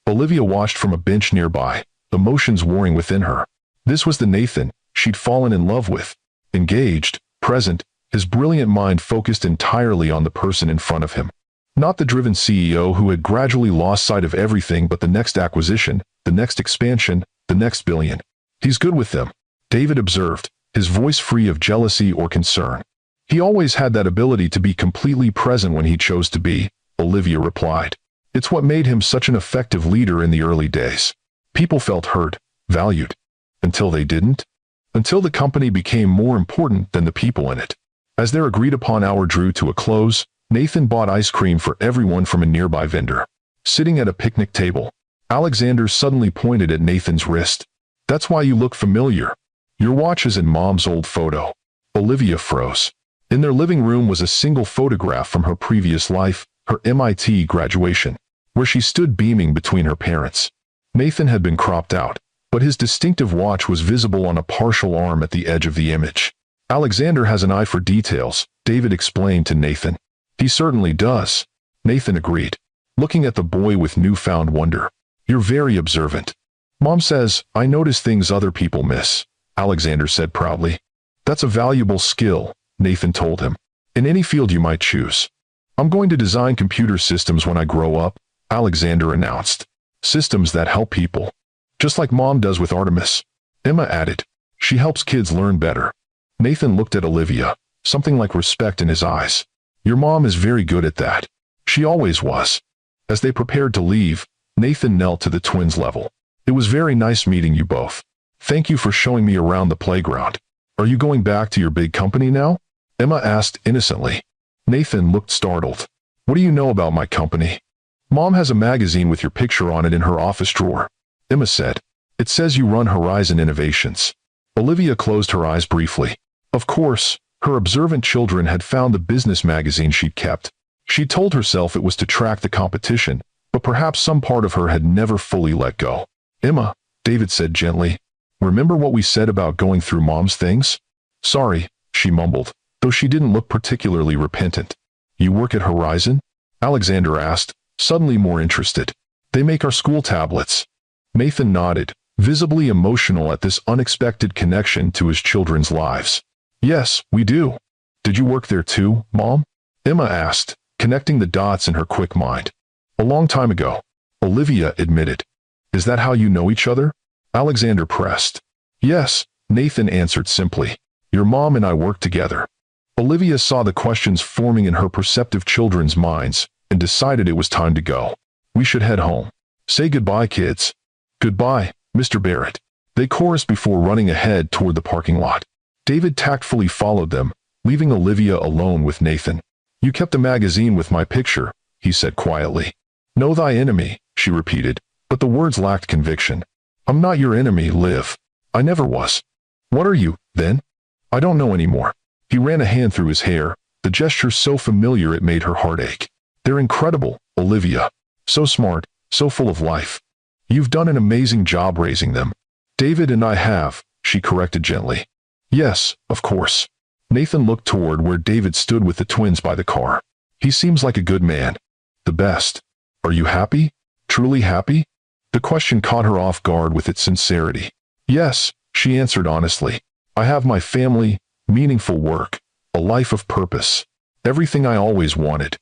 Olivia watched from a bench nearby, emotions warring within her. This was the Nathan she'd fallen in love with. Engaged, present, his brilliant mind focused entirely on the person in front of him. Not the driven CEO who had gradually lost sight of everything but the next acquisition, the next expansion, the next billion. He's good with them, David observed, his voice free of jealousy or concern. He always had that ability to be completely present when he chose to be, Olivia replied. It's what made him such an effective leader in the early days. People felt heard, valued. Until they didn't. Until the company became more important than the people in it. As their agreed-upon hour drew to a close, Nathan bought ice cream for everyone from a nearby vendor. Sitting at a picnic table, Alexander suddenly pointed at Nathan's wrist. That's why you look familiar. Your watch is in Mom's old photo. Olivia froze. In their living room was a single photograph from her previous life, her MIT graduation, where she stood beaming between her parents. Nathan had been cropped out, but his distinctive watch was visible on a partial arm at the edge of the image. Alexander has an eye for details, David explained to Nathan. He certainly does, Nathan agreed, looking at the boy with newfound wonder. You're very observant. Mom says, I notice things other people miss, Alexander said proudly. That's a valuable skill, Nathan told him. In any field you might choose. I'm going to design computer systems when I grow up, Alexander announced. Systems that help people. Just like Mom does with Artemis. Emma added. She helps kids learn better. Nathan looked at Olivia, something like respect in his eyes. Your mom is very good at that. She always was. As they prepared to leave, Nathan knelt to the twins' level. It was very nice meeting you both. Thank you for showing me around the playground. Are you going back to your big company now? Emma asked innocently. Nathan looked startled. What do you know about my company? Mom has a magazine with your picture on it in her office drawer. Emma said. It says you run Horizon Innovations. Olivia closed her eyes briefly. Of course, her observant children had found the business magazine she'd kept. She told herself it was to track the competition, but perhaps some part of her had never fully let go. Emma, David said gently, remember what we said about going through Mom's things? Sorry, she mumbled, though she didn't look particularly repentant. You work at Horizon? Alexander asked, suddenly more interested. They make our school tablets. Nathan nodded, visibly emotional at this unexpected connection to his children's lives. Yes, we do. Did you work there too, Mom? Emma asked, connecting the dots in her quick mind. A long time ago, Olivia admitted. Is that how you know each other? Alexander pressed. Yes, Nathan answered simply. Your mom and I worked together. Olivia saw the questions forming in her perceptive children's minds and decided it was time to go. We should head home. Say goodbye, kids. Goodbye, Mr. Barrett. They chorused before running ahead toward the parking lot. David tactfully followed them, leaving Olivia alone with Nathan. You kept the magazine with my picture, he said quietly. Know thy enemy, she repeated, but the words lacked conviction. I'm not your enemy, Liv. I never was. What are you, then? I don't know anymore. He ran a hand through his hair, the gesture so familiar it made her heart ache. They're incredible, Olivia. So smart, so full of life. You've done an amazing job raising them. David and I have, she corrected gently. Yes, of course. Nathan looked toward where David stood with the twins by the car. He seems like a good man. The best. Are you happy? Truly happy? The question caught her off guard with its sincerity. Yes, she answered honestly. I have my family, meaningful work, a life of purpose. Everything I always wanted.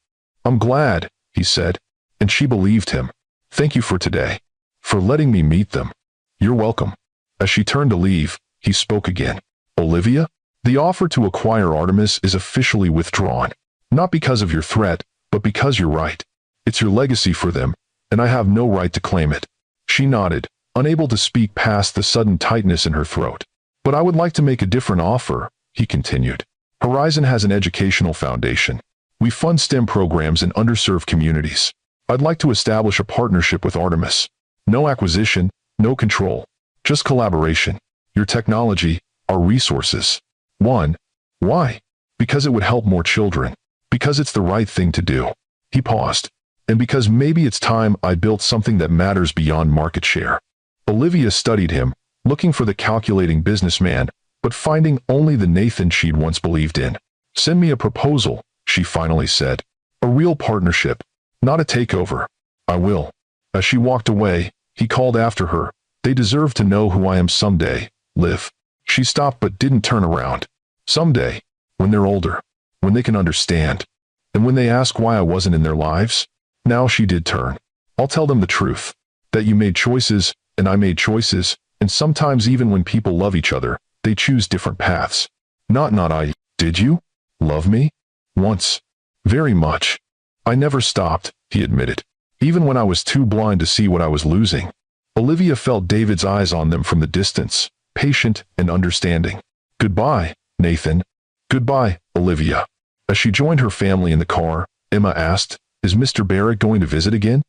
I'm glad, he said, and she believed him. Thank you for today. For letting me meet them. You're welcome. As she turned to leave, he spoke again. Olivia? The offer to acquire Artemis is officially withdrawn. Not because of your threat, but because you're right. It's your legacy for them, and I have no right to claim it. She nodded, unable to speak past the sudden tightness in her throat. But I would like to make a different offer, he continued. Horizon has an educational foundation. We fund STEM programs in underserved communities. I'd like to establish a partnership with Artemis. No acquisition, no control. Just collaboration. Your technology, our resources. Why? Because it would help more children. Because it's the right thing to do. He paused. And because maybe it's time I built something that matters beyond market share. Olivia studied him, looking for the calculating businessman, but finding only the Nathan she'd once believed in. Send me a proposal, she finally said. A real partnership, not a takeover. I will. As she walked away, he called after her. They deserve to know who I am someday, Liv. She stopped but didn't turn around. Someday, when they're older, when they can understand, and when they ask why I wasn't in their lives. Now she did turn. I'll tell them the truth. That you made choices, and I made choices, and sometimes even when people love each other, they choose different paths. Not I. Did you? Love me? Once. Very much. I never stopped, he admitted. Even when I was too blind to see what I was losing. Olivia felt David's eyes on them from the distance, patient and understanding. Goodbye, Nathan. Goodbye, Olivia. As she joined her family in the car, Emma asked, Is Mr. Barrett going to visit again?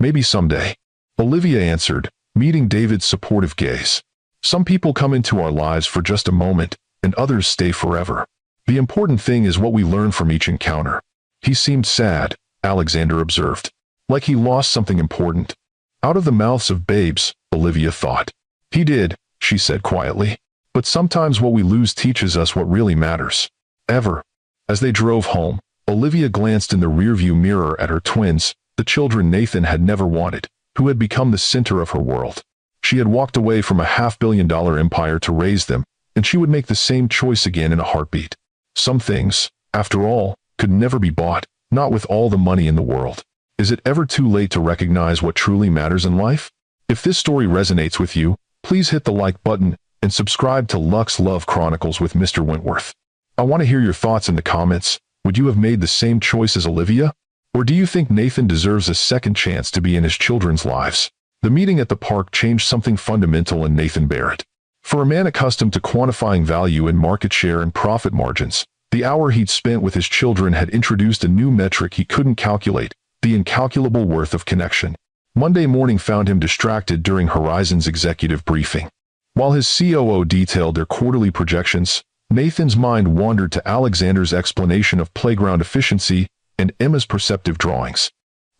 Maybe someday. Olivia answered, meeting David's supportive gaze. Some people come into our lives for just a moment, and others stay forever. The important thing is what we learn from each encounter. He seemed sad, Alexander observed. Like he lost something important. Out of the mouths of babes, Olivia thought. He did, she said quietly. But sometimes what we lose teaches us what really matters. Ever. As they drove home, Olivia glanced in the rearview mirror at her twins, the children Nathan had never wanted, who had become the center of her world. She had walked away from a $500 million empire to raise them, and she would make the same choice again in a heartbeat. Some things, after all, could never be bought, not with all the money in the world. Is it ever too late to recognize what truly matters in life? If this story resonates with you, please hit the like button and subscribe to Lux Love Chronicles with Mr. Wentworth. I want to hear your thoughts in the comments. Would you have made the same choice as Olivia? Or do you think Nathan deserves a second chance to be in his children's lives? The meeting at the park changed something fundamental in Nathan Barrett. For a man accustomed to quantifying value in market share and profit margins, the hour he'd spent with his children had introduced a new metric he couldn't calculate, the incalculable worth of connection. Monday morning found him distracted during Horizon's executive briefing. While his COO detailed their quarterly projections, Nathan's mind wandered to Alexander's explanation of playground efficiency and Emma's perceptive drawings.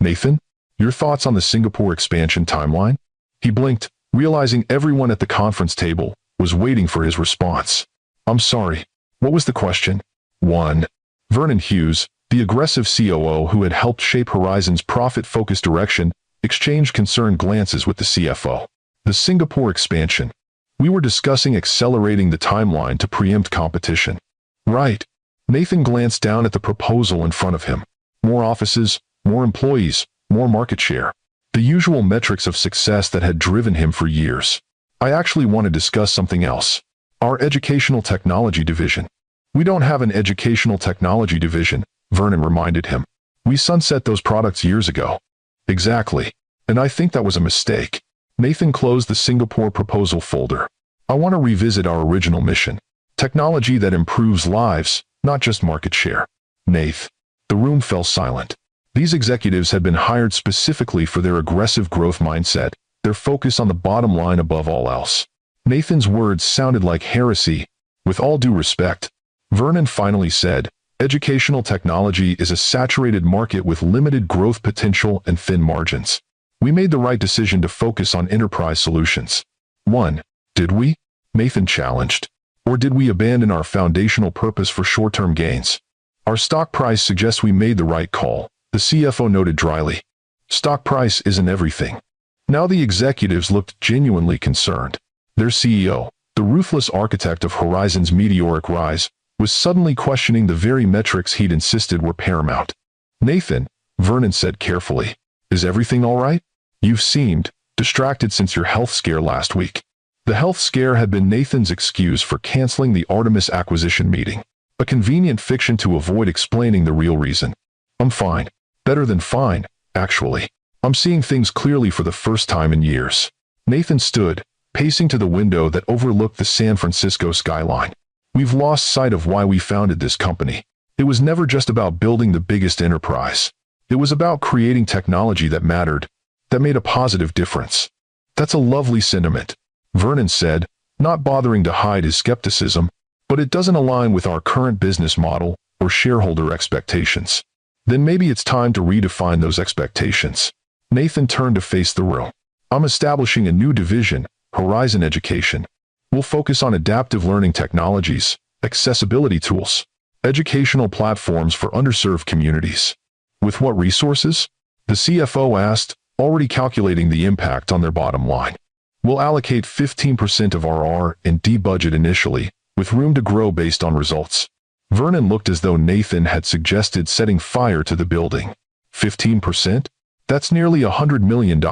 Nathan, your thoughts on the Singapore expansion timeline? He blinked, realizing everyone at the conference table was waiting for his response. I'm sorry. What was the question? 1. Vernon Hughes, the aggressive COO who had helped shape Horizon's profit-focused direction, exchanged concerned glances with the CFO. The Singapore expansion. We were discussing accelerating the timeline to preempt competition. Right. Nathan glanced down at the proposal in front of him. More offices, more employees, more market share. The usual metrics of success that had driven him for years. I actually want to discuss something else. Our educational technology division. We don't have an educational technology division, Vernon reminded him. We sunset those products years ago. Exactly. And I think that was a mistake. Nathan closed the Singapore proposal folder. I want to revisit our original mission. Technology that improves lives, not just market share. Nath. The room fell silent. These executives had been hired specifically for their aggressive growth mindset, their focus on the bottom line above all else. Nathan's words sounded like heresy. With all due respect, Vernon finally said, educational technology is a saturated market with limited growth potential and thin margins. We made the right decision to focus on enterprise solutions. 1. Did we? Nathan challenged. Or did we abandon our foundational purpose for short-term gains? Our stock price suggests we made the right call, the CFO noted dryly. Stock price isn't everything. Now the executives looked genuinely concerned. Their CEO, the ruthless architect of Horizon's meteoric rise, was suddenly questioning the very metrics he'd insisted were paramount. Nathan, Vernon said carefully, is everything all right? You've seemed distracted since your health scare last week. The health scare had been Nathan's excuse for canceling the Artemis acquisition meeting, a convenient fiction to avoid explaining the real reason. I'm fine. Better than fine, actually. I'm seeing things clearly for the first time in years. Nathan stood, pacing to the window that overlooked the San Francisco skyline. We've lost sight of why we founded this company. It was never just about building the biggest enterprise. It was about creating technology that mattered, that made a positive difference. That's a lovely sentiment, Vernon said, not bothering to hide his skepticism, but it doesn't align with our current business model or shareholder expectations. Then maybe it's time to redefine those expectations. Nathan turned to face the room. I'm establishing a new division, Horizon Education. We'll focus on adaptive learning technologies, accessibility tools, educational platforms for underserved communities. With what resources? The CFO asked, already calculating the impact on their bottom line. We'll allocate 15% of our R&D budget initially, with room to grow based on results. Vernon looked as though Nathan had suggested setting fire to the building. 15%? That's nearly $100 million.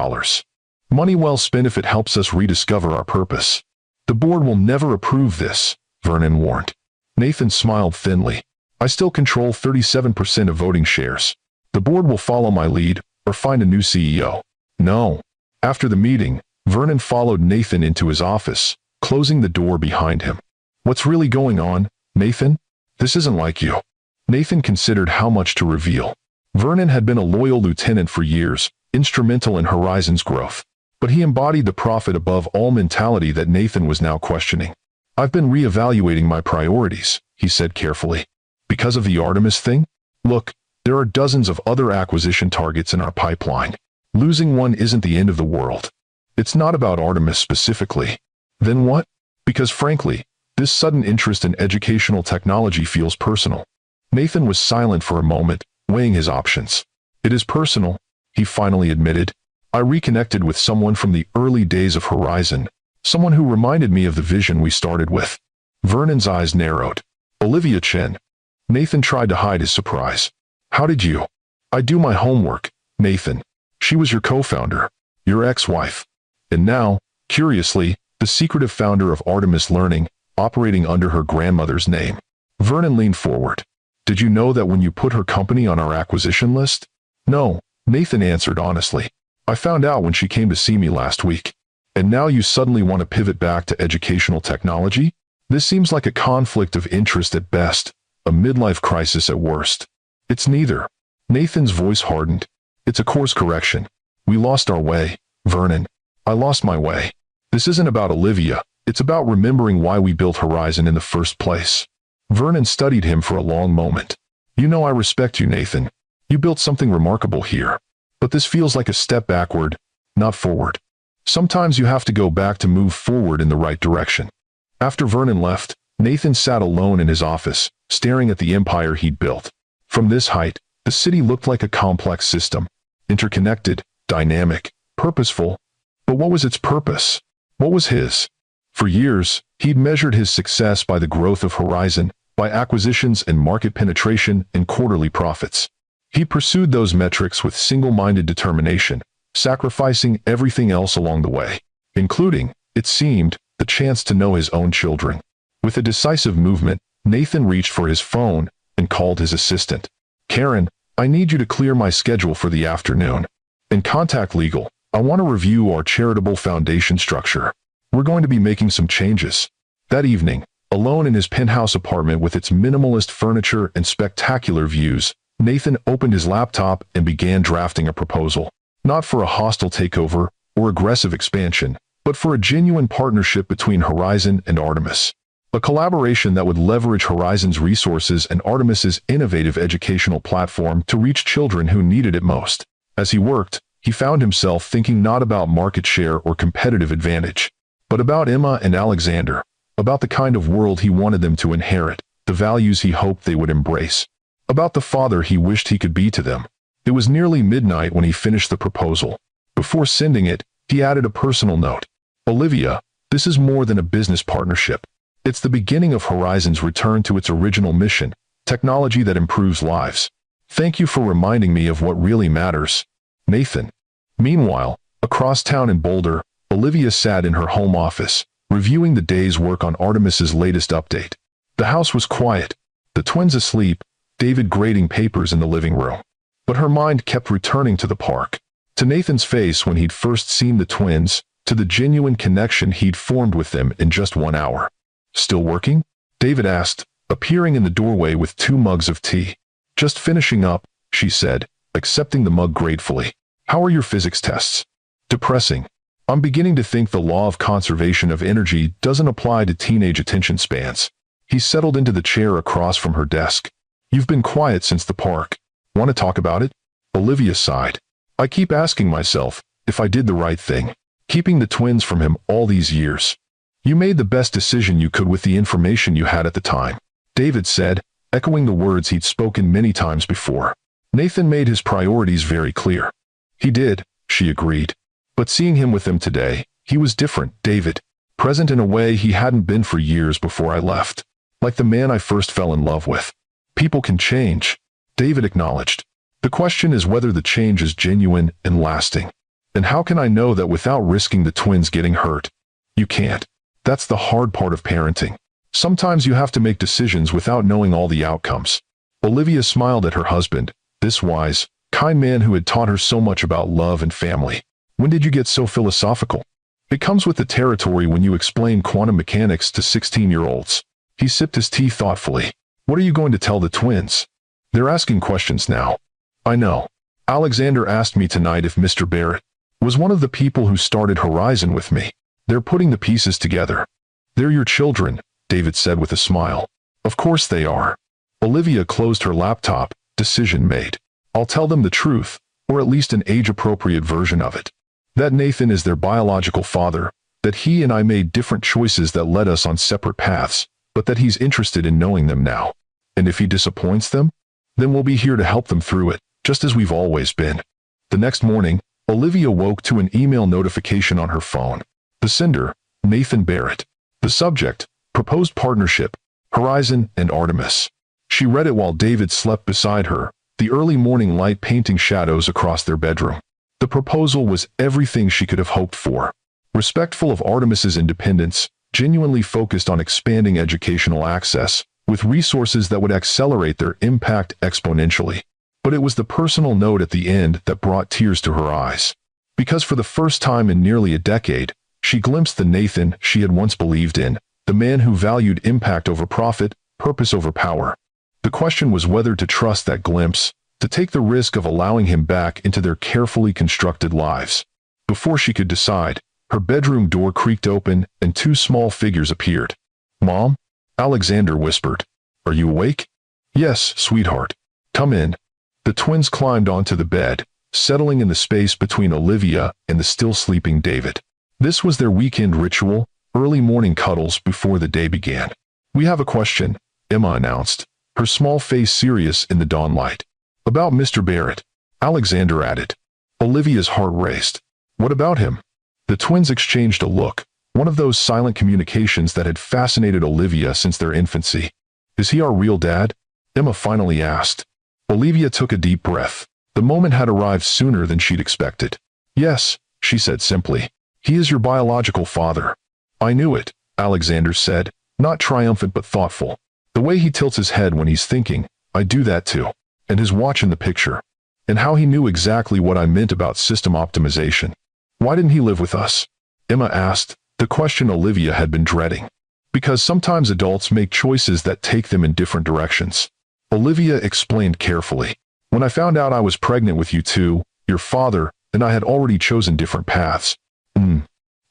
Money well spent if it helps us rediscover our purpose. The board will never approve this, Vernon warned. Nathan smiled thinly. I still control 37% of voting shares. The board will follow my lead, or find a new CEO. No. After the meeting, Vernon followed Nathan into his office, closing the door behind him. What's really going on, Nathan? This isn't like you. Nathan considered how much to reveal. Vernon had been a loyal lieutenant for years, instrumental in Horizon's growth. But he embodied the profit above all mentality that Nathan was now questioning. I've been reevaluating my priorities, he said carefully. Because of the Artemis thing? Look, there are dozens of other acquisition targets in our pipeline. Losing one isn't the end of the world. It's not about Artemis specifically. Then what? Because frankly, this sudden interest in educational technology feels personal. Nathan was silent for a moment, weighing his options. It is personal, he finally admitted. I reconnected with someone from the early days of Horizon, someone who reminded me of the vision we started with. Vernon's eyes narrowed. Olivia Chen. Nathan tried to hide his surprise. How did you? I do my homework, Nathan. She was your co-founder, your ex-wife. And now, curiously, the secretive founder of Artemis Learning, operating under her grandmother's name. Vernon leaned forward. Did you know that when you put her company on our acquisition list? No, Nathan answered honestly. I found out when she came to see me last week. And now you suddenly want to pivot back to educational technology? This seems like a conflict of interest at best, a midlife crisis at worst. It's neither. Nathan's voice hardened. It's a course correction. We lost our way, Vernon. I lost my way. This isn't about Olivia. It's about remembering why we built Horizon in the first place. Vernon studied him for a long moment. You know I respect you, Nathan. You built something remarkable here. But this feels like a step backward, not forward. Sometimes you have to go back to move forward in the right direction. After Vernon left, Nathan sat alone in his office, staring at the empire he'd built. From this height, the city looked like a complex system. Interconnected, dynamic, purposeful. But what was its purpose? What was his? For years, he'd measured his success by the growth of Horizon, by acquisitions and market penetration and quarterly profits. He pursued those metrics with single-minded determination, sacrificing everything else along the way, including, it seemed, the chance to know his own children. With a decisive movement, Nathan reached for his phone and called his assistant. "Karen, I need you to clear my schedule for the afternoon. And contact legal. I want to review our charitable foundation structure. We're going to be making some changes." That evening, alone in his penthouse apartment with its minimalist furniture and spectacular views, Nathan opened his laptop and began drafting a proposal. Not for a hostile takeover or aggressive expansion, but for a genuine partnership between Horizon and Artemis. A collaboration that would leverage Horizon's resources and Artemis's innovative educational platform to reach children who needed it most. As he worked, he found himself thinking not about market share or competitive advantage, but about Emma and Alexander, about the kind of world he wanted them to inherit, the values he hoped they would embrace, about the father he wished he could be to them. It was nearly midnight when he finished the proposal. Before sending it, he added a personal note. "Olivia, this is more than a business partnership. It's the beginning of Horizon's return to its original mission, technology that improves lives. Thank you for reminding me of what really matters, Nathan." Meanwhile, across town in Boulder, Olivia sat in her home office, reviewing the day's work on Artemis's latest update. The house was quiet, the twins asleep, David grading papers in the living room. But her mind kept returning to the park, to Nathan's face when he'd first seen the twins, to the genuine connection he'd formed with them in just 1 hour. "Still working?" David asked, appearing in the doorway with 2 mugs of tea. "Just finishing up," she said, accepting the mug gratefully. "How are your physics tests?" "Depressing. I'm beginning to think the law of conservation of energy doesn't apply to teenage attention spans." He settled into the chair across from her desk. "You've been quiet since the park. Want to talk about it?" Olivia sighed. "I keep asking myself if I did the right thing, keeping the twins from him all these years." "You made the best decision you could with the information you had at the time," David said, echoing the words he'd spoken many times before. Nathan made his priorities very clear. "He did," she agreed. "But seeing him with them today, he was different, David. Present in a way he hadn't been for years before I left. Like the man I first fell in love with." "People can change," David acknowledged. "The question is whether the change is genuine and lasting. And how can I know that without risking the twins getting hurt?" "You can't. That's the hard part of parenting. Sometimes you have to make decisions without knowing all the outcomes." Olivia smiled at her husband, this wise, kind man who had taught her so much about love and family. "When did you get so philosophical?" "It comes with the territory when you explain quantum mechanics to 16-year-olds. He sipped his tea thoughtfully. "What are you going to tell the twins?" "They're asking questions now." "I know. Alexander asked me tonight if Mr. Barrett was one of the people who started Horizon with me. They're putting the pieces together." "They're your children," David said with a smile. "Of course they are." Olivia closed her laptop. Decision made. "I'll tell them the truth, or at least an age-appropriate version of it. That Nathan is their biological father, that he and I made different choices that led us on separate paths, but that he's interested in knowing them now. And if he disappoints them, then we'll be here to help them through it, just as we've always been." The next morning, Olivia woke to an email notification on her phone. The sender, Nathan Barrett. The subject, proposed partnership, Horizon and Artemis. She read it while David slept beside her, the early morning light painting shadows across their bedroom. The proposal was everything she could have hoped for. Respectful of Artemis's independence, genuinely focused on expanding educational access, with resources that would accelerate their impact exponentially. But it was the personal note at the end that brought tears to her eyes. Because for the first time in nearly a decade, she glimpsed the Nathan she had once believed in, the man who valued impact over profit, purpose over power. The question was whether to trust that glimpse, to take the risk of allowing him back into their carefully constructed lives. Before she could decide, her bedroom door creaked open and 2 small figures appeared. "Mom?" Alexander whispered. "Are you awake?" "Yes, sweetheart. Come in." The twins climbed onto the bed, settling in the space between Olivia and the still sleeping David. This was their weekend ritual, early morning cuddles before the day began. "We have a question," Emma announced, her small face serious in the dawnlight. "About Mr. Barrett," Alexander added. Olivia's heart raced. "What about him?" The twins exchanged a look, one of those silent communications that had fascinated Olivia since their infancy. Is he our real dad? Emma finally asked. Olivia took a deep breath. The moment had arrived sooner than she'd expected. Yes, she said simply. He is your biological father. I knew it, Alexander said, not triumphant but thoughtful. The way he tilts his head when he's thinking, I do that too. And his watch in the picture. And how he knew exactly what I meant about system optimization. Why didn't he live with us? Emma asked, the question Olivia had been dreading. Because sometimes adults make choices that take them in different directions. Olivia explained carefully. When I found out I was pregnant with you two, your father, and I had already chosen different paths.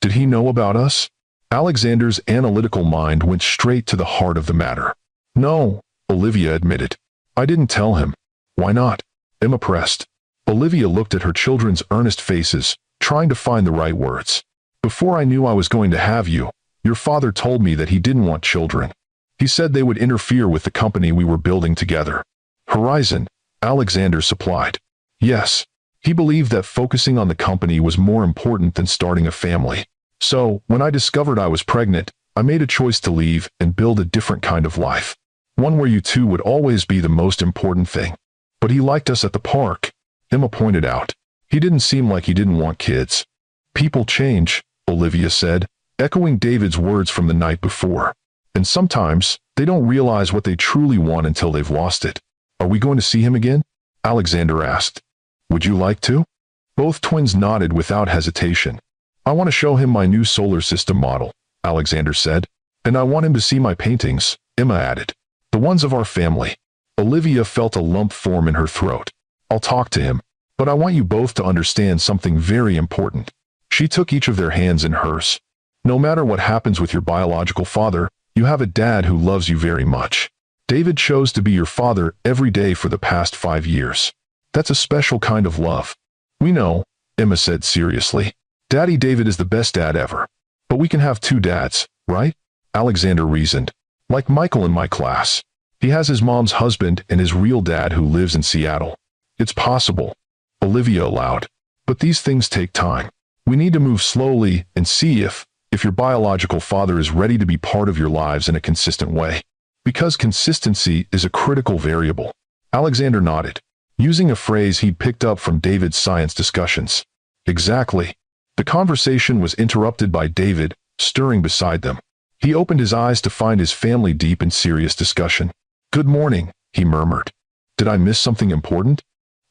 Did he know about us? Alexander's analytical mind went straight to the heart of the matter. No, Olivia admitted. I didn't tell him. Why not? Emma pressed. Olivia looked at her children's earnest faces, trying to find the right words. Before I knew I was going to have you, your father told me that he didn't want children. He said they would interfere with the company we were building together. Horizon, Alexander supplied. Yes, he believed that focusing on the company was more important than starting a family. So, when I discovered I was pregnant, I made a choice to leave and build a different kind of life. One where you two would always be the most important thing. But he liked us at the park, Emma pointed out. He didn't seem like he didn't want kids. People change, Olivia said, echoing David's words from the night before. And sometimes, they don't realize what they truly want until they've lost it. Are we going to see him again? Alexander asked. Would you like to? Both twins nodded without hesitation. I want to show him my new solar system model, Alexander said. And I want him to see my paintings, Emma added. The ones of our family. Olivia felt a lump form in her throat. I'll talk to him. But I want you both to understand something very important. She took each of their hands in hers. No matter what happens with your biological father, you have a dad who loves you very much. David chose to be your father every day for the past 5 years. That's a special kind of love. We know, Emma said seriously. Daddy David is the best dad ever. But we can have 2 dads, right? Alexander reasoned. Like Michael in my class. He has his mom's husband and his real dad who lives in Seattle. It's possible. Olivia allowed. But these things take time. We need to move slowly and see if your biological father is ready to be part of your lives in a consistent way. Because consistency is a critical variable. Alexander nodded, using a phrase he'd picked up from David's science discussions. Exactly. The conversation was interrupted by David, stirring beside them. He opened his eyes to find his family deep in serious discussion. Good morning, he murmured. Did I miss something important?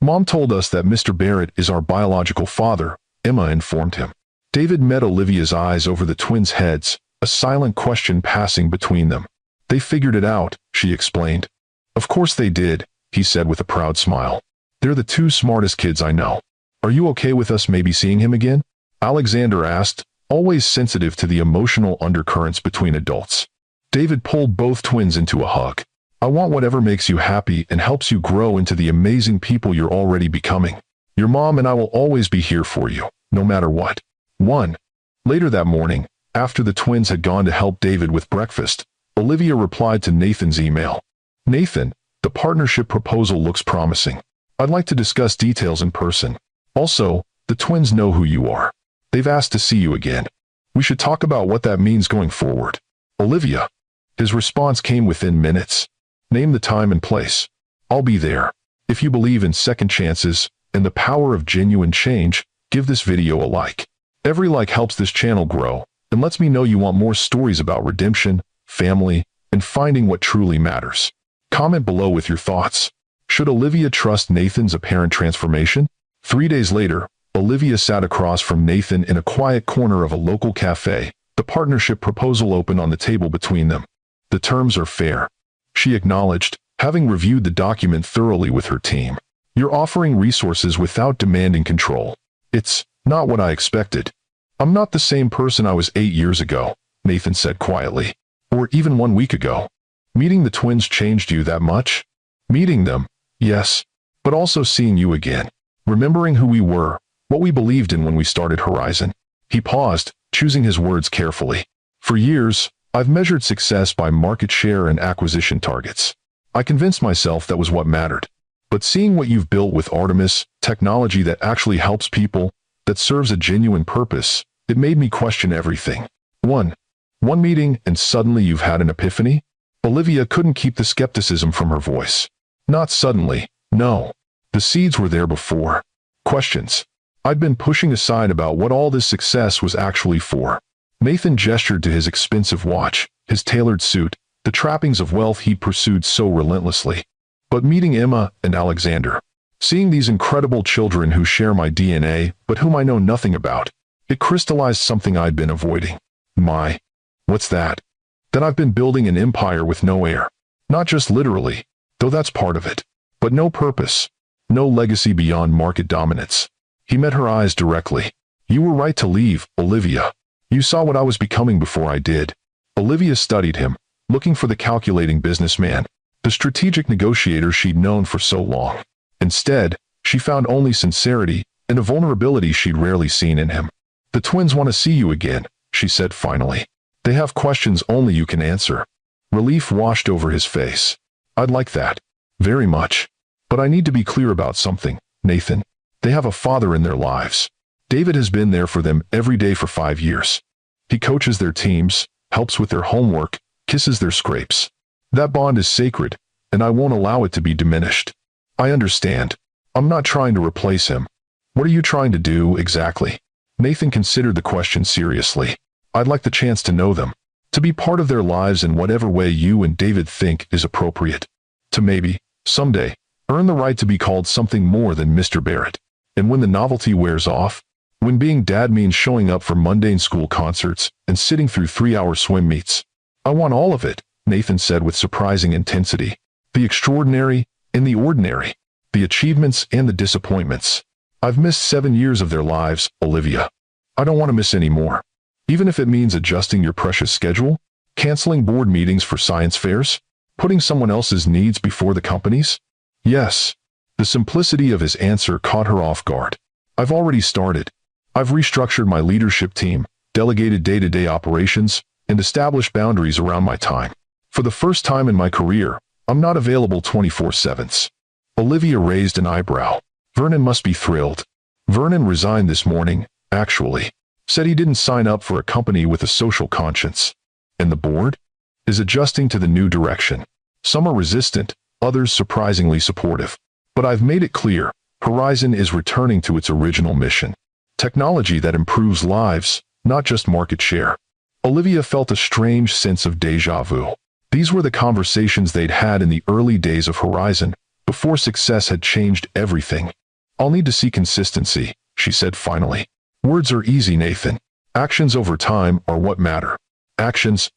Mom told us that Mr. Barrett is our biological father, Emma informed him. David met Olivia's eyes over the twins' heads, a silent question passing between them. They figured it out, she explained. Of course they did, he said with a proud smile. They're the 2 smartest kids I know. Are you okay with us maybe seeing him again? Alexander asked, always sensitive to the emotional undercurrents between adults. David pulled both twins into a hug. I want whatever makes you happy and helps you grow into the amazing people you're already becoming. Your mom and I will always be here for you, no matter what. 1. Later that morning, after the twins had gone to help David with breakfast, Olivia replied to Nathan's email. Nathan, the partnership proposal looks promising. I'd like to discuss details in person. Also, the twins know who you are. They've asked to see you again. We should talk about what that means going forward. Olivia. His response came within minutes. Name the time and place. I'll be there. If you believe in second chances and the power of genuine change, give this video a like. Every like helps this channel grow and lets me know you want more stories about redemption, family, and finding what truly matters. Comment below with your thoughts. Should Olivia trust Nathan's apparent transformation? 3 days later, Olivia sat across from Nathan in a quiet corner of a local cafe, the partnership proposal open on the table between them. The terms are fair, she acknowledged, having reviewed the document thoroughly with her team. You're offering resources without demanding control. It's not what I expected. I'm not the same person I was 8 years ago, Nathan said quietly. Or even 1 week ago. Meeting the twins changed you that much? Meeting them, yes, but also seeing you again. Remembering who we were, what we believed in when we started Horizon. He paused, choosing his words carefully. For years, I've measured success by market share and acquisition targets. I convinced myself that was what mattered. But seeing what you've built with Artemis, technology that actually helps people, that serves a genuine purpose, it made me question everything. One meeting and suddenly you've had an epiphany? Olivia couldn't keep the skepticism from her voice. Not suddenly, no. The seeds were there before. Questions I'd been pushing aside about what all this success was actually for. Nathan gestured to his expensive watch, his tailored suit, the trappings of wealth he'd pursued so relentlessly. But meeting Emma and Alexander, seeing these incredible children who share my DNA but whom I know nothing about, it crystallized something I'd been avoiding. What's that? That I've been building an empire with no heir. Not just literally, though that's part of it, but no purpose, no legacy beyond market dominance. He met her eyes directly. You were right to leave, Olivia. You saw what I was becoming before I did. Olivia studied him, looking for the calculating businessman, the strategic negotiator she'd known for so long. Instead, she found only sincerity and a vulnerability she'd rarely seen in him. The twins want to see you again, she said finally. They have questions only you can answer. Relief washed over his face. I'd like that. Very much. But I need to be clear about something, Nathan. They have a father in their lives. David has been there for them every day for 5 years. He coaches their teams, helps with their homework, kisses their scrapes. That bond is sacred, and I won't allow it to be diminished. I understand. I'm not trying to replace him. What are you trying to do, exactly? Nathan considered the question seriously. I'd like the chance to know them, to be part of their lives in whatever way you and David think is appropriate. To maybe, someday, earn the right to be called something more than Mr. Barrett. And when the novelty wears off, when being dad means showing up for mundane school concerts and sitting through 3-hour swim meets. I want all of it, Nathan said with surprising intensity. The extraordinary and the ordinary, the achievements and the disappointments. I've missed 7 years of their lives, Olivia. I don't want to miss any more. Even if it means adjusting your precious schedule, canceling board meetings for science fairs, putting someone else's needs before the company's? Yes. The simplicity of his answer caught her off guard. I've already started. I've restructured my leadership team, delegated day-to-day operations, and established boundaries around my time. For the first time in my career, I'm not available 24/7. Olivia raised an eyebrow. Vernon must be thrilled. Vernon resigned this morning, actually. Said he didn't sign up for a company with a social conscience. And the board is adjusting to the new direction. Some are resistant, others surprisingly supportive. But I've made it clear, Horizon is returning to its original mission. Technology that improves lives, not just market share. Olivia felt a strange sense of déjà vu. These were the conversations they'd had in the early days of Horizon, before success had changed everything. I'll need to see consistency, she said finally. Words are easy, Nathan. Actions over time are what matter. Actions?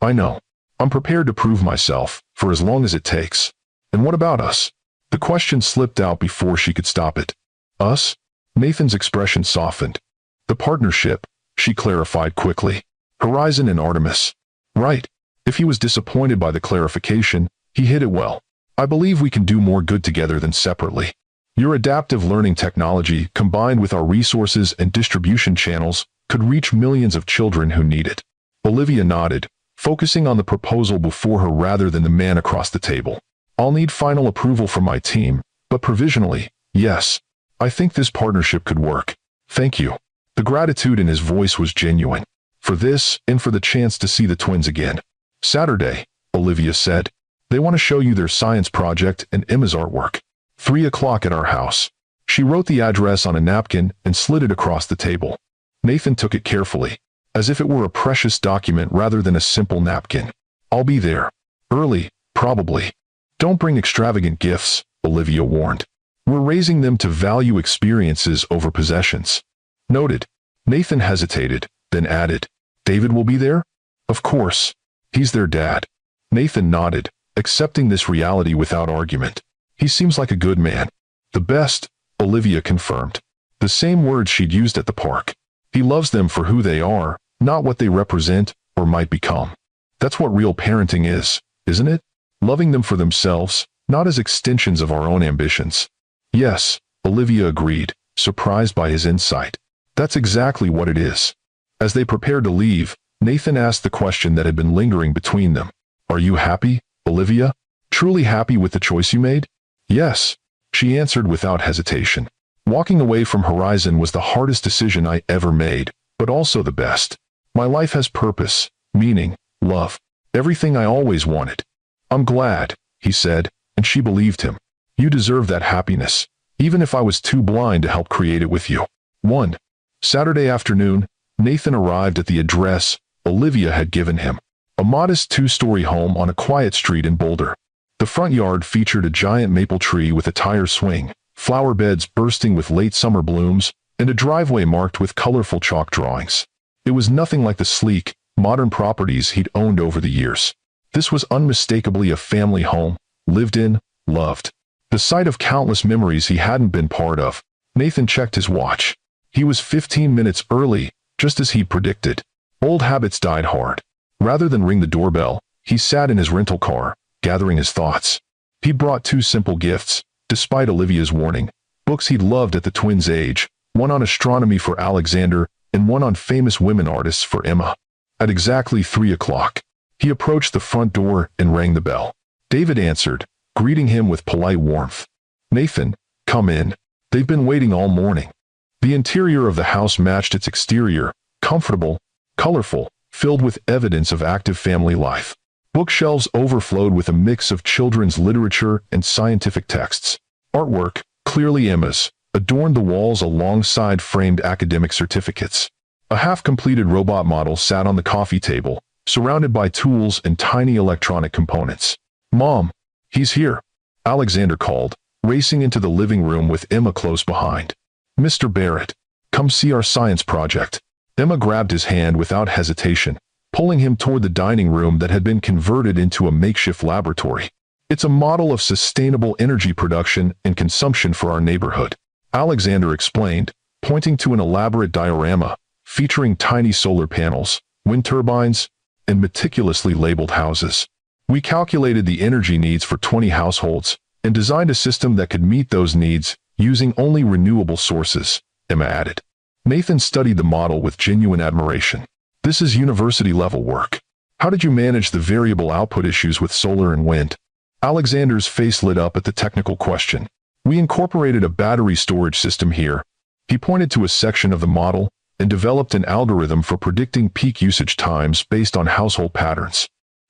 I know. I'm prepared to prove myself, for as long as it takes. And what about us? The question slipped out before she could stop it. Us? Nathan's expression softened. The partnership, she clarified quickly. Horizon and Artemis. Right. If he was disappointed by the clarification, he hit it well. I believe we can do more good together than separately. Your adaptive learning technology, combined with our resources and distribution channels, could reach millions of children who need it. Olivia nodded, focusing on the proposal before her rather than the man across the table. I'll need final approval from my team, but provisionally, yes. I think this partnership could work. Thank you. The gratitude in his voice was genuine. For this, and for the chance to see the twins again. Saturday, Olivia said. They want to show you their science project and Emma's artwork. 3 o'clock at our house. She wrote the address on a napkin and slid it across the table. Nathan took it carefully, as if it were a precious document rather than a simple napkin. I'll be there. Early, probably. Don't bring extravagant gifts, Olivia warned. We're raising them to value experiences over possessions. Noted. Nathan hesitated, then added, David will be there? Of course. He's their dad. Nathan nodded, accepting this reality without argument. He seems like a good man. The best, Olivia confirmed. The same words she'd used at the park. He loves them for who they are, not what they represent or might become. That's what real parenting is, isn't it? Loving them for themselves, not as extensions of our own ambitions. Yes, Olivia agreed, surprised by his insight. That's exactly what it is. As they prepared to leave, Nathan asked the question that had been lingering between them. Are you happy, Olivia? Truly happy with the choice you made? Yes, she answered without hesitation. Walking away from Horizon was the hardest decision I ever made, but also the best. My life has purpose, meaning, love. Everything I always wanted. "I'm glad," he said, and she believed him. "You deserve that happiness, even if I was too blind to help create it with you." 1. Saturday afternoon, Nathan arrived at the address Olivia had given him. A modest two-story home on a quiet street in Boulder. The front yard featured a giant maple tree with a tire swing, flower beds bursting with late summer blooms, and a driveway marked with colorful chalk drawings. It was nothing like the sleek, modern properties he'd owned over the years. This was unmistakably a family home, lived in, loved. The site of countless memories he hadn't been part of. Nathan checked his watch. He was 15 minutes early, just as he'd predicted. Old habits died hard. Rather than ring the doorbell, he sat in his rental car, gathering his thoughts. He'd brought 2 simple gifts, despite Olivia's warning. Books he'd loved at the twins' age, one on astronomy for Alexander, and one on famous women artists for Emma. At exactly 3 o'clock, he approached the front door and rang the bell. David answered, greeting him with polite warmth. "Nathan, come in. They've been waiting all morning." The interior of the house matched its exterior, comfortable, colorful, filled with evidence of active family life. Bookshelves overflowed with a mix of children's literature and scientific texts. Artwork, clearly Emma's, adorned the walls alongside framed academic certificates. A half-completed robot model sat on the coffee table, surrounded by tools and tiny electronic components. "Mom, he's here," Alexander called, racing into the living room with Emma close behind. "Mr. Barrett, come see our science project." Emma grabbed his hand without hesitation, pulling him toward the dining room that had been converted into a makeshift laboratory. "It's a model of sustainable energy production and consumption for our neighborhood," Alexander explained, pointing to an elaborate diorama featuring tiny solar panels, wind turbines, and meticulously labeled houses. "We calculated the energy needs for 20 households and designed a system that could meet those needs using only renewable sources," Emma added. Nathan studied the model with genuine admiration. "This is university-level work. How did you manage the variable output issues with solar and wind?" Alexander's face lit up at the technical question. "We incorporated a battery storage system here." He pointed to a section of the model and developed an algorithm for predicting peak usage times based on household patterns.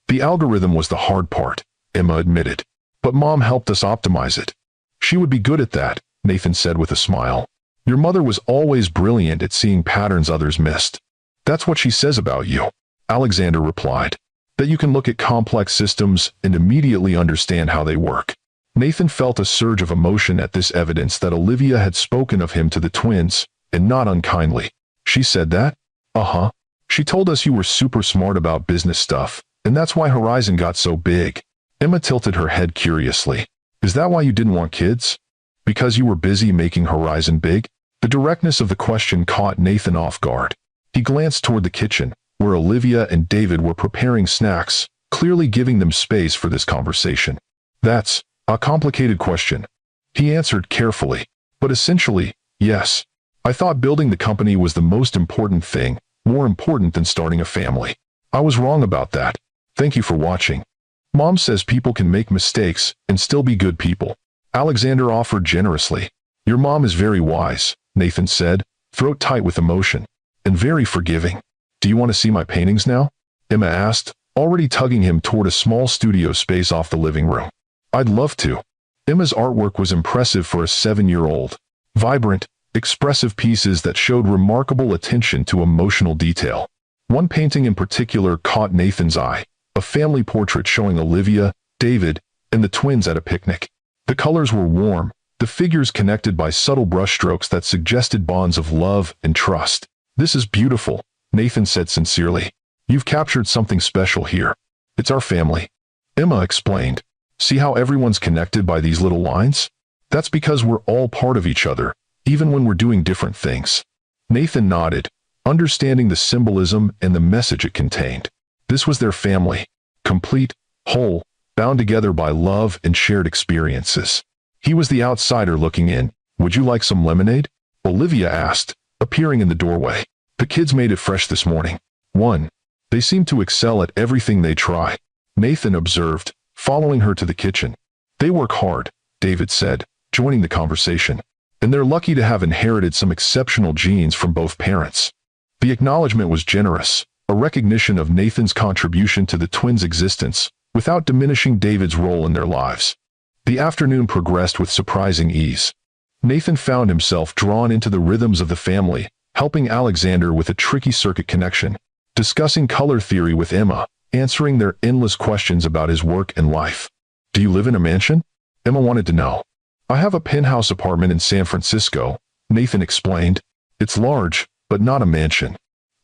"The algorithm was the hard part," Emma admitted. "But Mom helped us optimize it." "She would be good at that," Nathan said with a smile. "Your mother was always brilliant at seeing patterns others missed." "That's what she says about you," Alexander replied. "That you can look at complex systems and immediately understand how they work." Nathan felt a surge of emotion at this evidence that Olivia had spoken of him to the twins, and not unkindly. "She said that?" "Uh-huh. She told us you were super smart about business stuff, and that's why Horizon got so big." Emma tilted her head curiously. "Is that why you didn't want kids? Because you were busy making Horizon big?" The directness of the question caught Nathan off guard. He glanced toward the kitchen, where Olivia and David were preparing snacks, clearly giving them space for this conversation. "That's a complicated question," he answered carefully. "But essentially, yes. I thought building the company was the most important thing, more important than starting a family. I was wrong about that. Thank you for watching." "Mom says people can make mistakes and still be good people," Alexander offered generously. "Your mom is very wise," Nathan said, throat tight with emotion, "and very forgiving." "Do you want to see my paintings now?" Emma asked, already tugging him toward a small studio space off the living room. "I'd love to." Emma's artwork was impressive for a 7-year-old. Vibrant, expressive pieces that showed remarkable attention to emotional detail. One painting in particular caught Nathan's eye, a family portrait showing Olivia, David, and the twins at a picnic. The colors were warm, the figures connected by subtle brushstrokes that suggested bonds of love and trust. "This is beautiful," Nathan said sincerely. "You've captured something special here. It's our family." Emma explained. "See how everyone's connected by these little lines? That's because we're all part of each other, even when we're doing different things." Nathan nodded, understanding the symbolism and the message it contained. This was their family, complete, whole, bound together by love and shared experiences. He was the outsider looking in. "Would you like some lemonade?" Olivia asked, appearing in the doorway. "The kids made it fresh this morning." 1. They seem to excel at everything they try, Nathan observed, following her to the kitchen. "They work hard," David said, joining the conversation. "And they're lucky to have inherited some exceptional genes from both parents." The acknowledgement was generous, a recognition of Nathan's contribution to the twins' existence, without diminishing David's role in their lives. The afternoon progressed with surprising ease. Nathan found himself drawn into the rhythms of the family, helping Alexander with a tricky circuit connection, discussing color theory with Emma, answering their endless questions about his work and life. "Do you live in a mansion?" Emma wanted to know. "I have a penthouse apartment in San Francisco," Nathan explained. "It's large, but not a mansion."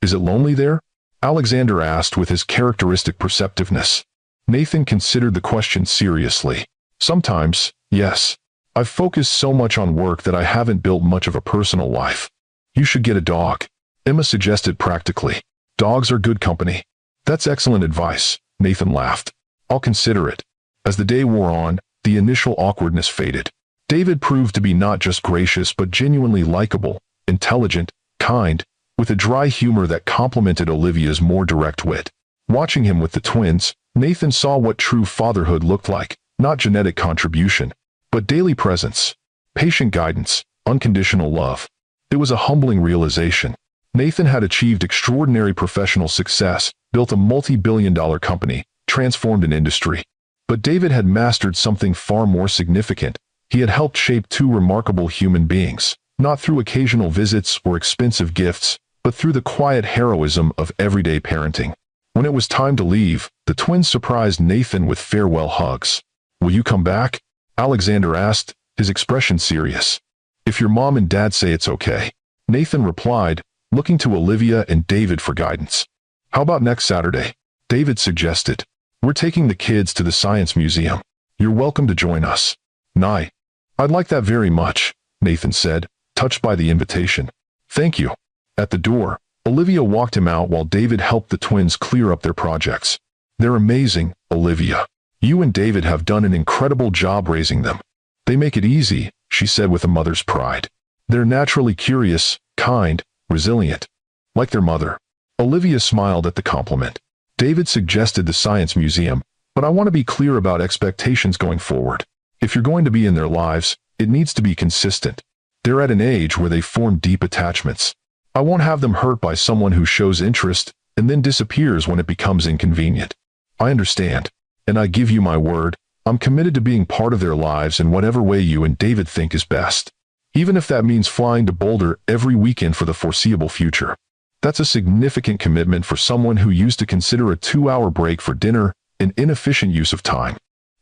"Is it lonely there?" Alexander asked with his characteristic perceptiveness. Nathan considered the question seriously. "Sometimes, yes. I've focused so much on work that I haven't built much of a personal life." "You should get a dog," Emma suggested practically. "Dogs are good company." "That's excellent advice," Nathan laughed. "I'll consider it." As the day wore on, the initial awkwardness faded. David proved to be not just gracious but genuinely likable, intelligent, kind, with a dry humor that complemented Olivia's more direct wit. Watching him with the twins, Nathan saw what true fatherhood looked like, not genetic contribution, but daily presence, patient guidance, unconditional love. It was a humbling realization. Nathan had achieved extraordinary professional success, built a multi-billion-dollar company, transformed an industry. But David had mastered something far more significant. He had helped shape two remarkable human beings, not through occasional visits or expensive gifts, but through the quiet heroism of everyday parenting. When it was time to leave, the twins surprised Nathan with farewell hugs. "Will you come back?" Alexander asked, his expression serious. "If your mom and dad say it's okay," Nathan replied, looking to Olivia and David for guidance. "How about next Saturday?" David suggested. "We're taking the kids to the Science Museum. You're welcome to join us." "Nice. I'd like that very much," Nathan said, touched by the invitation. "Thank you." At the door, Olivia walked him out while David helped the twins clear up their projects. "They're amazing, Olivia. You and David have done an incredible job raising them." "They make it easy," she said with a mother's pride. "They're naturally curious, kind, resilient. Like their mother." Olivia smiled at the compliment. David suggested the Science Museum, "But I want to be clear about expectations going forward. If you're going to be in their lives, it needs to be consistent. They're at an age where they form deep attachments. I won't have them hurt by someone who shows interest and then disappears when it becomes inconvenient." "I understand. And I give you my word, I'm committed to being part of their lives in whatever way you and David think is best. Even if that means flying to Boulder every weekend for the foreseeable future." That's a significant commitment for someone who used to consider a 2-hour break for dinner an inefficient use of time.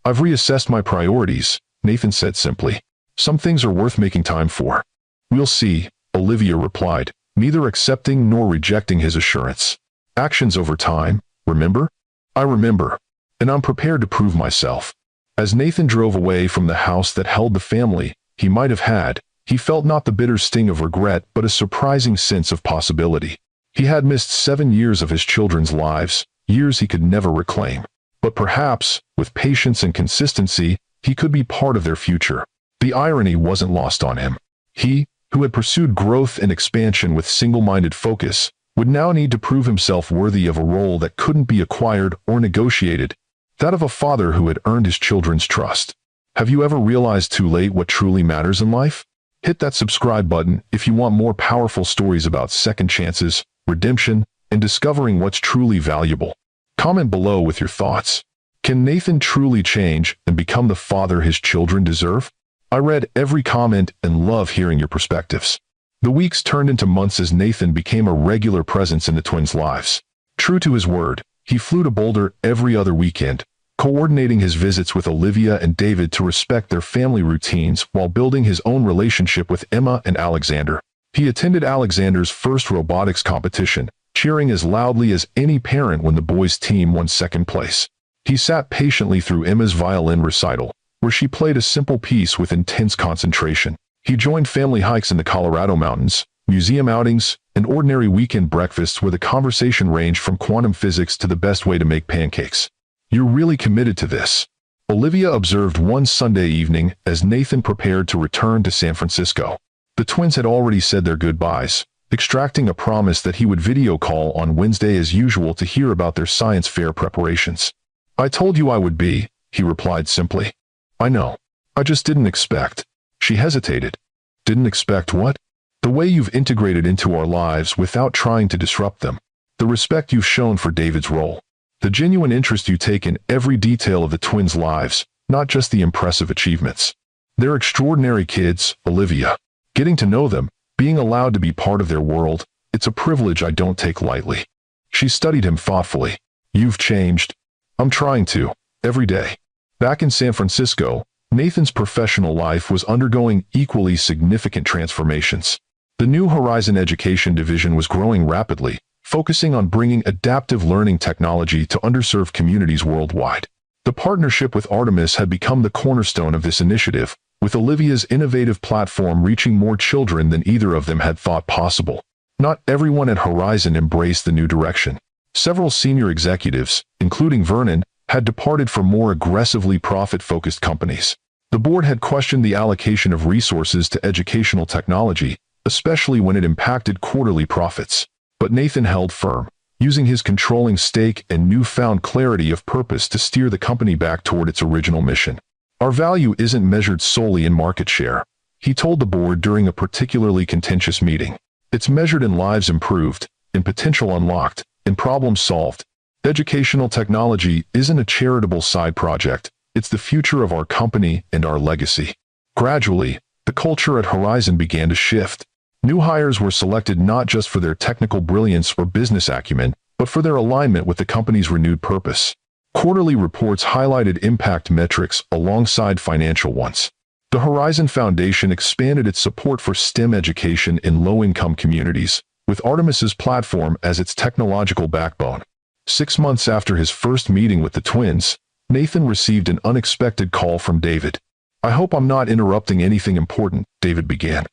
"I've reassessed my priorities," Nathan said simply. "Some things are worth making time for." "We'll see," Olivia replied, neither accepting nor rejecting his assurance. "Actions over time, remember?" "I remember. And I'm prepared to prove myself." As Nathan drove away from the house that held the family he might have had, he felt not the bitter sting of regret but a surprising sense of possibility. He had missed 7 years of his children's lives, years he could never reclaim. But perhaps, with patience and consistency, he could be part of their future. The irony wasn't lost on him. He, who had pursued growth and expansion with single-minded focus, would now need to prove himself worthy of a role that couldn't be acquired or negotiated, that of a father who had earned his children's trust. Have you ever realized too late what truly matters in life? Hit that subscribe button if you want more powerful stories about second chances, redemption, and discovering what's truly valuable. Comment below with your thoughts. Can Nathan truly change and become the father his children deserve? I read every comment and love hearing your perspectives. The weeks turned into months as Nathan became a regular presence in the twins' lives. True to his word, he flew to Boulder every other weekend, coordinating his visits with Olivia and David to respect their family routines while building his own relationship with Emma and Alexander. He attended Alexander's first robotics competition, cheering as loudly as any parent when the boys' team won second place. He sat patiently through Emma's violin recital, where she played a simple piece with intense concentration. He joined family hikes in the Colorado mountains, museum outings, and ordinary weekend breakfasts where the conversation ranged from quantum physics to the best way to make pancakes. "You're really committed to this," Olivia observed one Sunday evening as Nathan prepared to return to San Francisco. The twins had already said their goodbyes, extracting a promise that he would video call on Wednesday as usual to hear about their science fair preparations. "I told you I would be," he replied simply. "I know. I just didn't expect." She hesitated. "Didn't expect what?" "The way you've integrated into our lives without trying to disrupt them. The respect you've shown for David's role." The genuine interest you take in every detail of the twins' lives, not just the impressive achievements. They're extraordinary kids, Olivia. Getting to know them, being allowed to be part of their world, it's a privilege I don't take lightly. She studied him thoughtfully. You've changed. I'm trying to, every day. Back in San Francisco, Nathan's professional life was undergoing equally significant transformations. The New Horizon Education Division was growing rapidly, focusing on bringing adaptive learning technology to underserved communities worldwide. The partnership with Artemis had become the cornerstone of this initiative, with Olivia's innovative platform reaching more children than either of them had thought possible. Not everyone at Horizon embraced the new direction. Several senior executives, including Vernon, had departed for more aggressively profit-focused companies. The board had questioned the allocation of resources to educational technology, especially when it impacted quarterly profits. But Nathan held firm, using his controlling stake and newfound clarity of purpose to steer the company back toward its original mission. Our value isn't measured solely in market share, he told the board during a particularly contentious meeting. It's measured in lives improved, in potential unlocked, in problems solved. Educational technology isn't a charitable side project, it's the future of our company and our legacy. Gradually, the culture at Horizon began to shift. New hires were selected not just for their technical brilliance or business acumen, but for their alignment with the company's renewed purpose. Quarterly reports highlighted impact metrics alongside financial ones. The Horizon Foundation expanded its support for STEM education in low-income communities, with Artemis's platform as its technological backbone. 6 months after his first meeting with the twins, Nathan received an unexpected call from David. "I hope I'm not interrupting anything important," David began.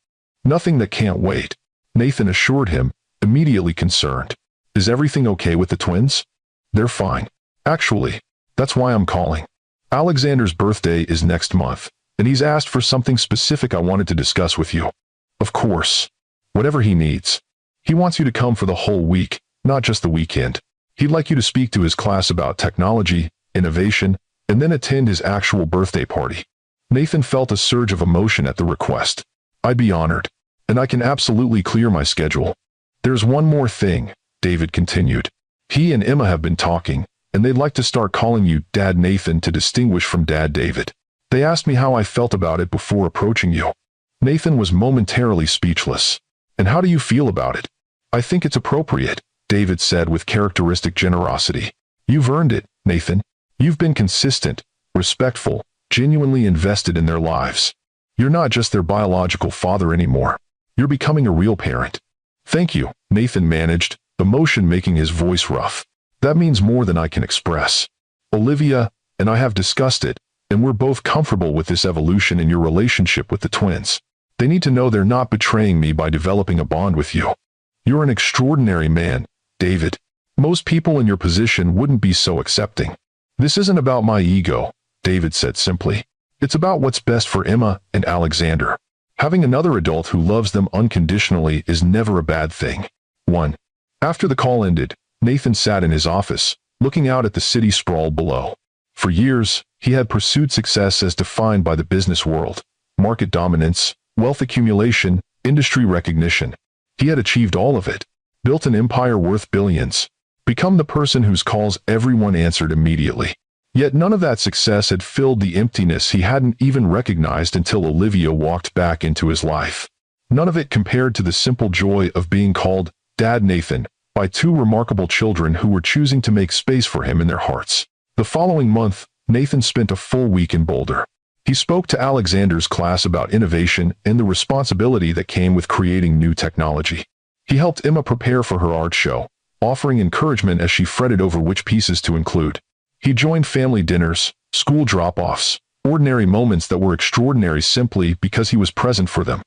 "Nothing that can't wait," Nathan assured him, immediately concerned. "Is everything okay with the twins?" "They're fine. Actually, that's why I'm calling. Alexander's birthday is next month, and he's asked for something specific I wanted to discuss with you." "Of course. Whatever he needs. He wants you to come for the whole week, not just the weekend. He'd like you to speak to his class about technology, innovation, and then attend his actual birthday party." Nathan felt a surge of emotion at the request. "I'd be honored, and I can absolutely clear my schedule." "There's one more thing," David continued. "He and Emma have been talking, and they'd like to start calling you Dad Nathan to distinguish from Dad David. They asked me how I felt about it before approaching you." Nathan was momentarily speechless. "And how do you feel about it?" "I think it's appropriate," David said with characteristic generosity. "You've earned it, Nathan. You've been consistent, respectful, genuinely invested in their lives. You're not just their biological father anymore. You're becoming a real parent." "Thank you," Nathan managed, emotion making his voice rough. "That means more than I can express. Olivia and I have discussed it, and we're both comfortable with this evolution in your relationship with the twins. They need to know they're not betraying me by developing a bond with you. You're an extraordinary man, David. Most people in your position wouldn't be so accepting." "This isn't about my ego," David said simply. "It's about what's best for Emma and Alexander. Having another adult who loves them unconditionally is never a bad thing." 1. After the call ended, Nathan sat in his office, looking out at the city sprawl below. For years, he had pursued success as defined by the business world: market dominance, wealth accumulation, industry recognition. He had achieved all of it, built an empire worth billions, become the person whose calls everyone answered immediately. Yet none of that success had filled the emptiness he hadn't even recognized until Olivia walked back into his life. None of it compared to the simple joy of being called Dad Nathan by two remarkable children who were choosing to make space for him in their hearts. The following month, Nathan spent a full week in Boulder. He spoke to Alexander's class about innovation and the responsibility that came with creating new technology. He helped Emma prepare for her art show, offering encouragement as she fretted over which pieces to include. He joined family dinners, school drop-offs, ordinary moments that were extraordinary simply because he was present for them.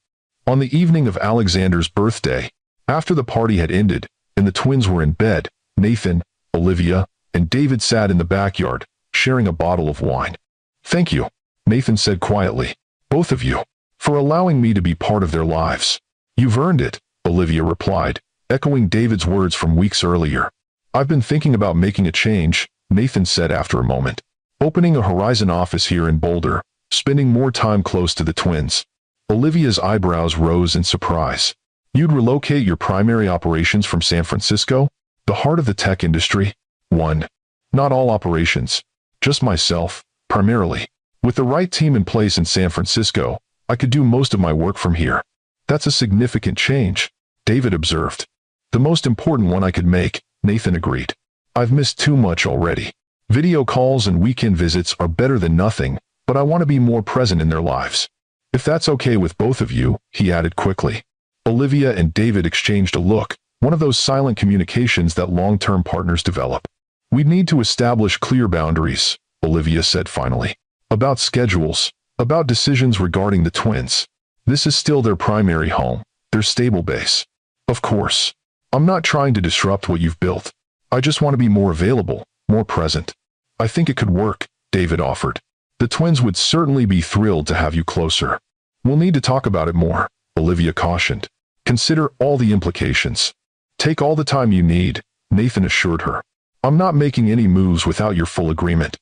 On the evening of Alexander's birthday, after the party had ended and the twins were in bed, Nathan, Olivia, and David sat in the backyard, sharing a bottle of wine. "Thank you," Nathan said quietly, "both of you, for allowing me to be part of their lives." "You've earned it," Olivia replied, echoing David's words from weeks earlier. "I've been thinking about making a change," Nathan said after a moment. "Opening a Horizon office here in Boulder, spending more time close to the twins." Olivia's eyebrows rose in surprise. "You'd relocate your primary operations from San Francisco, the heart of the tech industry?" 1. Not all operations. Just myself, primarily. With the right team in place in San Francisco, I could do most of my work from here. That's a significant change, David observed. The most important one I could make, Nathan agreed. I've missed too much already. Video calls and weekend visits are better than nothing, but I want to be more present in their lives. If that's okay with both of you, he added quickly. Olivia and David exchanged a look, one of those silent communications that long-term partners develop. We'd need to establish clear boundaries, Olivia said finally. About schedules, about decisions regarding the twins. This is still their primary home, their stable base. Of course. I'm not trying to disrupt what you've built. I just want to be more available, more present. I think it could work, David offered. The twins would certainly be thrilled to have you closer. We'll need to talk about it more, Olivia cautioned. Consider all the implications. Take all the time you need, Nathan assured her. I'm not making any moves without your full agreement.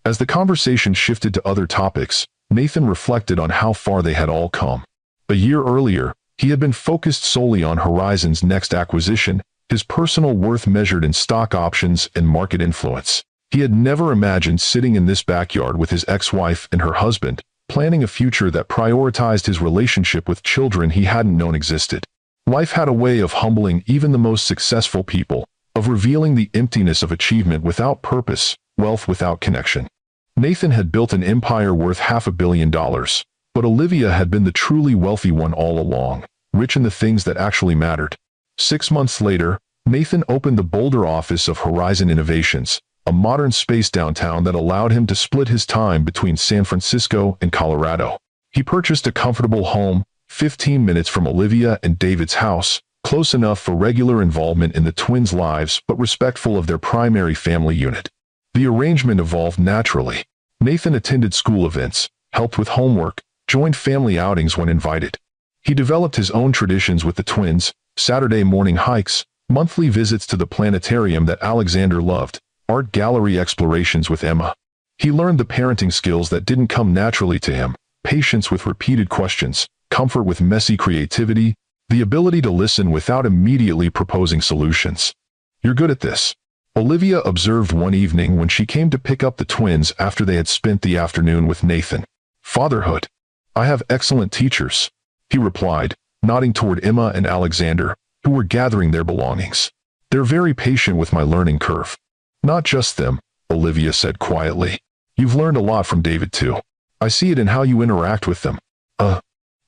As the conversation shifted to other topics, Nathan reflected on how far they had all come. A year earlier, he had been focused solely on Horizon's next acquisition, his personal worth measured in stock options and market influence. He had never imagined sitting in this backyard with his ex-wife and her husband, planning a future that prioritized his relationship with children he hadn't known existed. Life had a way of humbling even the most successful people, of revealing the emptiness of achievement without purpose, wealth without connection. Nathan had built an empire worth $500 million, but Olivia had been the truly wealthy one all along, rich in the things that actually mattered. 6 months later, Nathan opened the Boulder office of Horizon Innovations, a modern space downtown that allowed him to split his time between San Francisco and Colorado. He purchased a comfortable home, 15 minutes from Olivia and David's house, close enough for regular involvement in the twins' lives but respectful of their primary family unit. The arrangement evolved naturally. Nathan attended school events, helped with homework, joined family outings when invited. He developed his own traditions with the twins, Saturday morning hikes, monthly visits to the planetarium that Alexander loved, art gallery explorations with Emma. He learned the parenting skills that didn't come naturally to him, patience with repeated questions, comfort with messy creativity, the ability to listen without immediately proposing solutions. You're good at this, Olivia observed one evening when she came to pick up the twins after they had spent the afternoon with Nathan. Fatherhood. I have excellent teachers, he replied, nodding toward Emma and Alexander, who were gathering their belongings. They're very patient with my learning curve. Not just them, Olivia said quietly. You've learned a lot from David too. I see it in how you interact with them.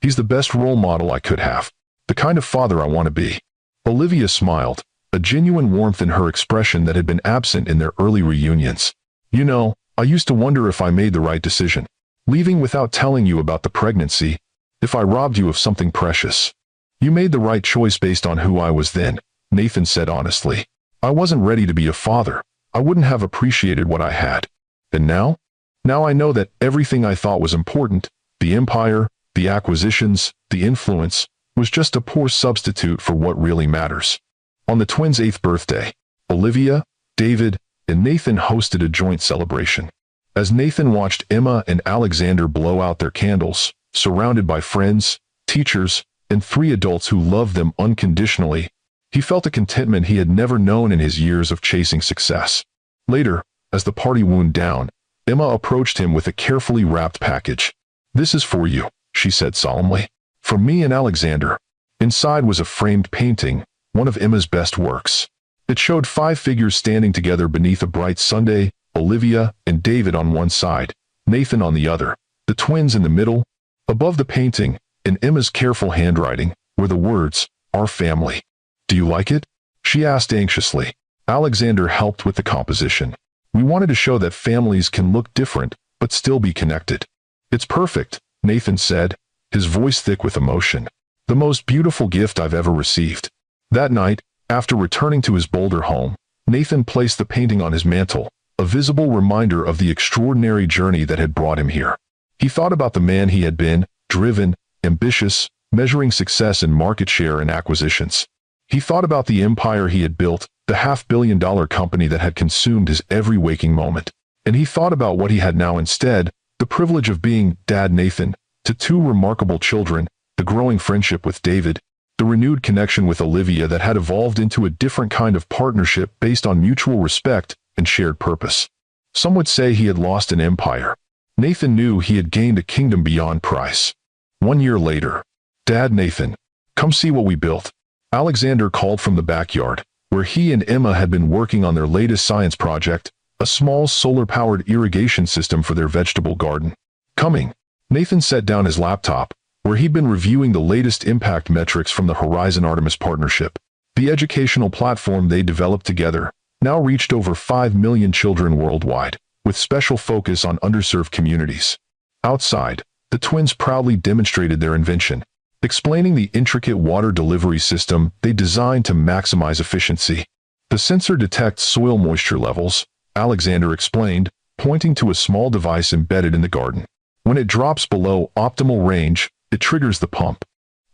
He's the best role model I could have. The kind of father I want to be. Olivia smiled, a genuine warmth in her expression that had been absent in their early reunions. You know, I used to wonder if I made the right decision. Leaving without telling you about the pregnancy, if I robbed you of something precious. You made the right choice based on who I was then, Nathan said honestly. I wasn't ready to be a father. I wouldn't have appreciated what I had. And now? Now I know that everything I thought was important, the empire, the acquisitions, the influence, was just a poor substitute for what really matters. On the twins' 8th birthday, Olivia, David, and Nathan hosted a joint celebration. As Nathan watched Emma and Alexander blow out their candles, surrounded by friends, teachers, and 3 adults who loved them unconditionally, he felt a contentment he had never known in his years of chasing success. Later, as the party wound down, Emma approached him with a carefully wrapped package. This is for you, she said solemnly. From me and Alexander. Inside was a framed painting, one of Emma's best works. It showed 5 figures standing together beneath a bright Sunday, Olivia and David on one side, Nathan on the other, the twins in the middle. Above the painting, in Emma's careful handwriting, were the words, "Our family." Do you like it? She asked anxiously. Alexander helped with the composition. We wanted to show that families can look different, but still be connected. It's perfect, Nathan said, his voice thick with emotion. The most beautiful gift I've ever received. That night, after returning to his Boulder home, Nathan placed the painting on his mantle, a visible reminder of the extraordinary journey that had brought him here. He thought about the man he had been, driven, ambitious, measuring success in market share and acquisitions. He thought about the empire he had built, the $500 million company that had consumed his every waking moment. And he thought about what he had now instead, the privilege of being Dad Nathan, to 2 remarkable children, the growing friendship with David, the renewed connection with Olivia that had evolved into a different kind of partnership based on mutual respect, and shared purpose. Some would say he had lost an empire. Nathan knew he had gained a kingdom beyond price. 1 year later. Dad, Nathan, come see what we built. Alexander called from the backyard, where he and Emma had been working on their latest science project, a small solar-powered irrigation system for their vegetable garden. Coming. Nathan set down his laptop, where he'd been reviewing the latest impact metrics from the Horizon Artemis partnership. The educational platform they developed together now reached over 5 million children worldwide, with special focus on underserved communities. Outside, the twins proudly demonstrated their invention, explaining the intricate water delivery system they designed to maximize efficiency. The sensor detects soil moisture levels, Alexander explained, pointing to a small device embedded in the garden. When it drops below optimal range, it triggers the pump.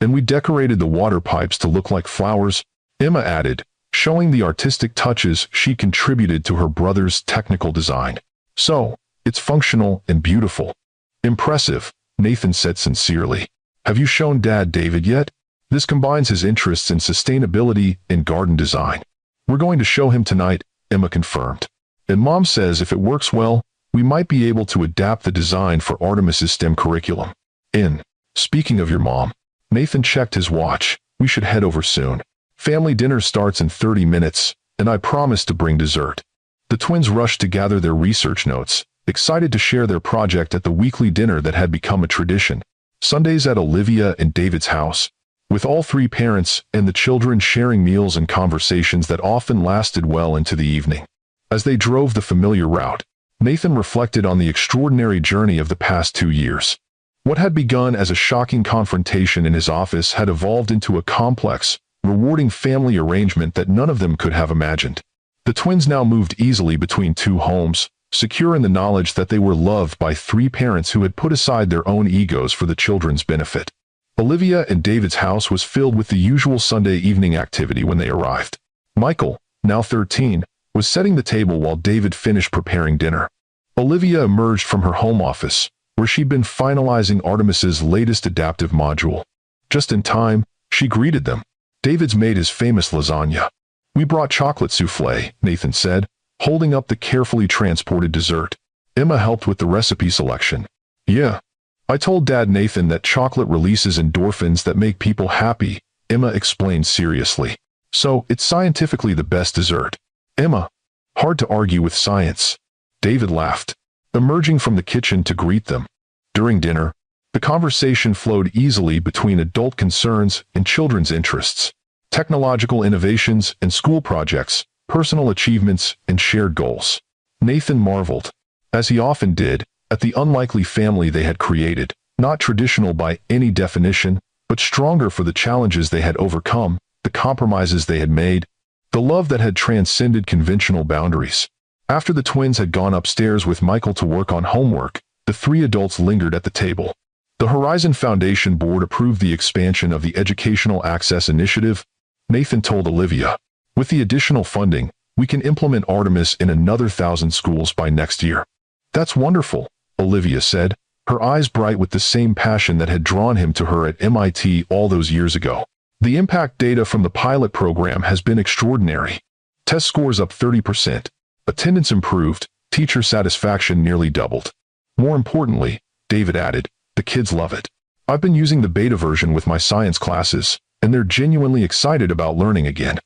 And we decorated the water pipes to look like flowers, Emma added, showing the artistic touches she contributed to her brother's technical design. So, it's functional and beautiful. Impressive, Nathan said sincerely. Have you shown Dad David yet? This combines his interests in sustainability and garden design. We're going to show him tonight, Emma confirmed. And Mom says if it works well, we might be able to adapt the design for Artemis's STEM curriculum. Speaking of your mom, Nathan checked his watch. We should head over soon. Family dinner starts in 30 minutes, and I promised to bring dessert. The twins rushed to gather their research notes, excited to share their project at the weekly dinner that had become a tradition. Sundays at Olivia and David's house, with all three parents and the children sharing meals and conversations that often lasted well into the evening. As they drove the familiar route, Nathan reflected on the extraordinary journey of the past 2 years. What had begun as a shocking confrontation in his office had evolved into a complex, rewarding family arrangement that none of them could have imagined. The twins now moved easily between two homes, secure in the knowledge that they were loved by three parents who had put aside their own egos for the children's benefit. Olivia and David's house was filled with the usual Sunday evening activity when they arrived. Michael, now 13, was setting the table while David finished preparing dinner. Olivia emerged from her home office, where she'd been finalizing Artemis's latest adaptive module. Just in time, she greeted them. David's made his famous lasagna. We brought chocolate souffle, Nathan said, holding up the carefully transported dessert. Emma helped with the recipe selection. Yeah. I told Dad Nathan that chocolate releases endorphins that make people happy, Emma explained seriously. So, it's scientifically the best dessert. Emma. Hard to argue with science. David laughed, emerging from the kitchen to greet them. During dinner, the conversation flowed easily between adult concerns and children's interests, technological innovations and school projects, personal achievements and shared goals. Nathan marveled, as he often did, at the unlikely family they had created, not traditional by any definition, but stronger for the challenges they had overcome, the compromises they had made, the love that had transcended conventional boundaries. After the twins had gone upstairs with Michael to work on homework, the three adults lingered at the table. The Horizon Foundation Board approved the expansion of the Educational Access Initiative, Nathan told Olivia. With the additional funding, we can implement Artemis in another 1,000 schools by next year. That's wonderful, Olivia said, her eyes bright with the same passion that had drawn him to her at MIT all those years ago. The impact data from the pilot program has been extraordinary. Test scores up 30%. Attendance improved, teacher satisfaction nearly doubled. More importantly, David added, the kids love it. I've been using the beta version with my science classes, and they're genuinely excited about learning again.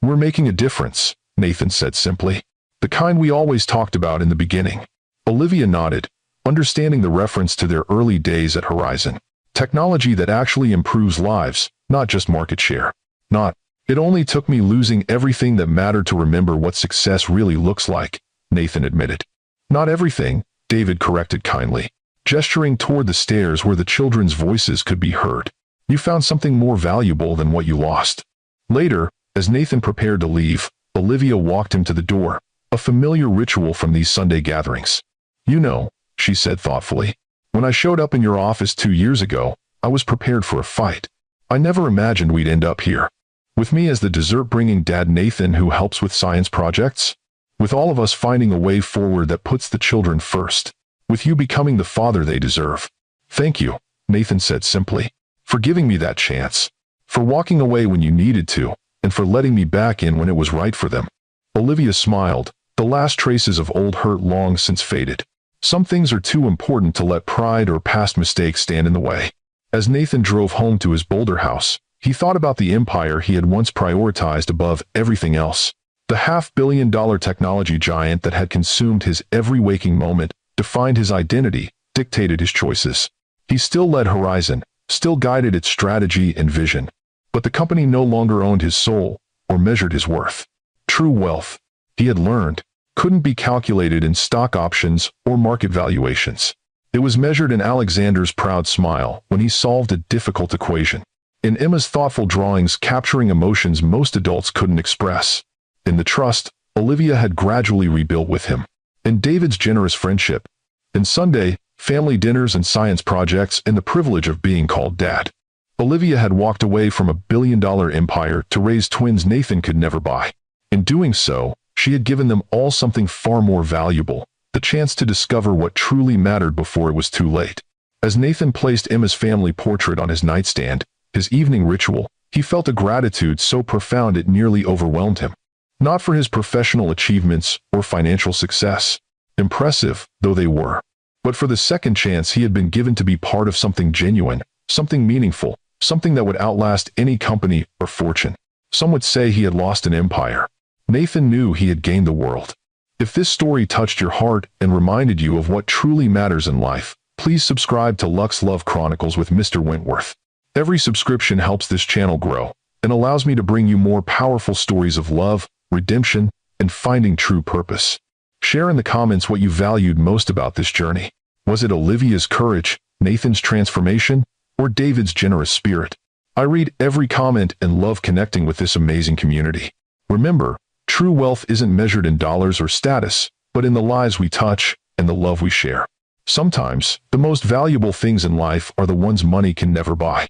We're making a difference, Nathan said simply. The kind we always talked about in the beginning. Olivia nodded, understanding the reference to their early days at Horizon. Technology that actually improves lives, not just market share. It only took me losing everything that mattered to remember what success really looks like, Nathan admitted. Not everything, David corrected kindly, gesturing toward the stairs where the children's voices could be heard. You found something more valuable than what you lost. Later, as Nathan prepared to leave, Olivia walked him to the door, a familiar ritual from these Sunday gatherings. You know, she said thoughtfully, when I showed up in your office 2 years ago, I was prepared for a fight. I never imagined we'd end up here. With me as the dessert-bringing Dad Nathan who helps with science projects? With all of us finding a way forward that puts the children first. With you becoming the father they deserve. Thank you, Nathan said simply, for giving me that chance. For walking away when you needed to, and for letting me back in when it was right for them. Olivia smiled, the last traces of old hurt long since faded. Some things are too important to let pride or past mistakes stand in the way. As Nathan drove home to his Boulder house, he thought about the empire he had once prioritized above everything else. The $500 million technology giant that had consumed his every waking moment, defined his identity, dictated his choices. He still led Horizon, still guided its strategy and vision. But the company no longer owned his soul, or measured his worth. True wealth, he had learned, couldn't be calculated in stock options or market valuations. It was measured in Alexander's proud smile when he solved a difficult equation, in Emma's thoughtful drawings capturing emotions most adults couldn't express, in the trust Olivia had gradually rebuilt with him, in David's generous friendship, in Sunday, family dinners and science projects, and the privilege of being called Dad. Olivia had walked away from a billion-dollar empire to raise twins Nathan could never buy. In doing so, she had given them all something far more valuable, the chance to discover what truly mattered before it was too late. As Nathan placed Emma's family portrait on his nightstand, his evening ritual, he felt a gratitude so profound it nearly overwhelmed him. Not for his professional achievements or financial success, impressive though they were, but for the second chance he had been given to be part of something genuine, something meaningful, something that would outlast any company or fortune. Some would say he had lost an empire. Nathan knew he had gained the world. If this story touched your heart and reminded you of what truly matters in life, please subscribe to Lux Love Chronicles with Mr. Wentworth. Every subscription helps this channel grow and allows me to bring you more powerful stories of love, redemption, and finding true purpose. Share in the comments what you valued most about this journey. Was it Olivia's courage, Nathan's transformation, or David's generous spirit? I read every comment and love connecting with this amazing community. Remember, true wealth isn't measured in dollars or status, but in the lives we touch and the love we share. Sometimes, the most valuable things in life are the ones money can never buy.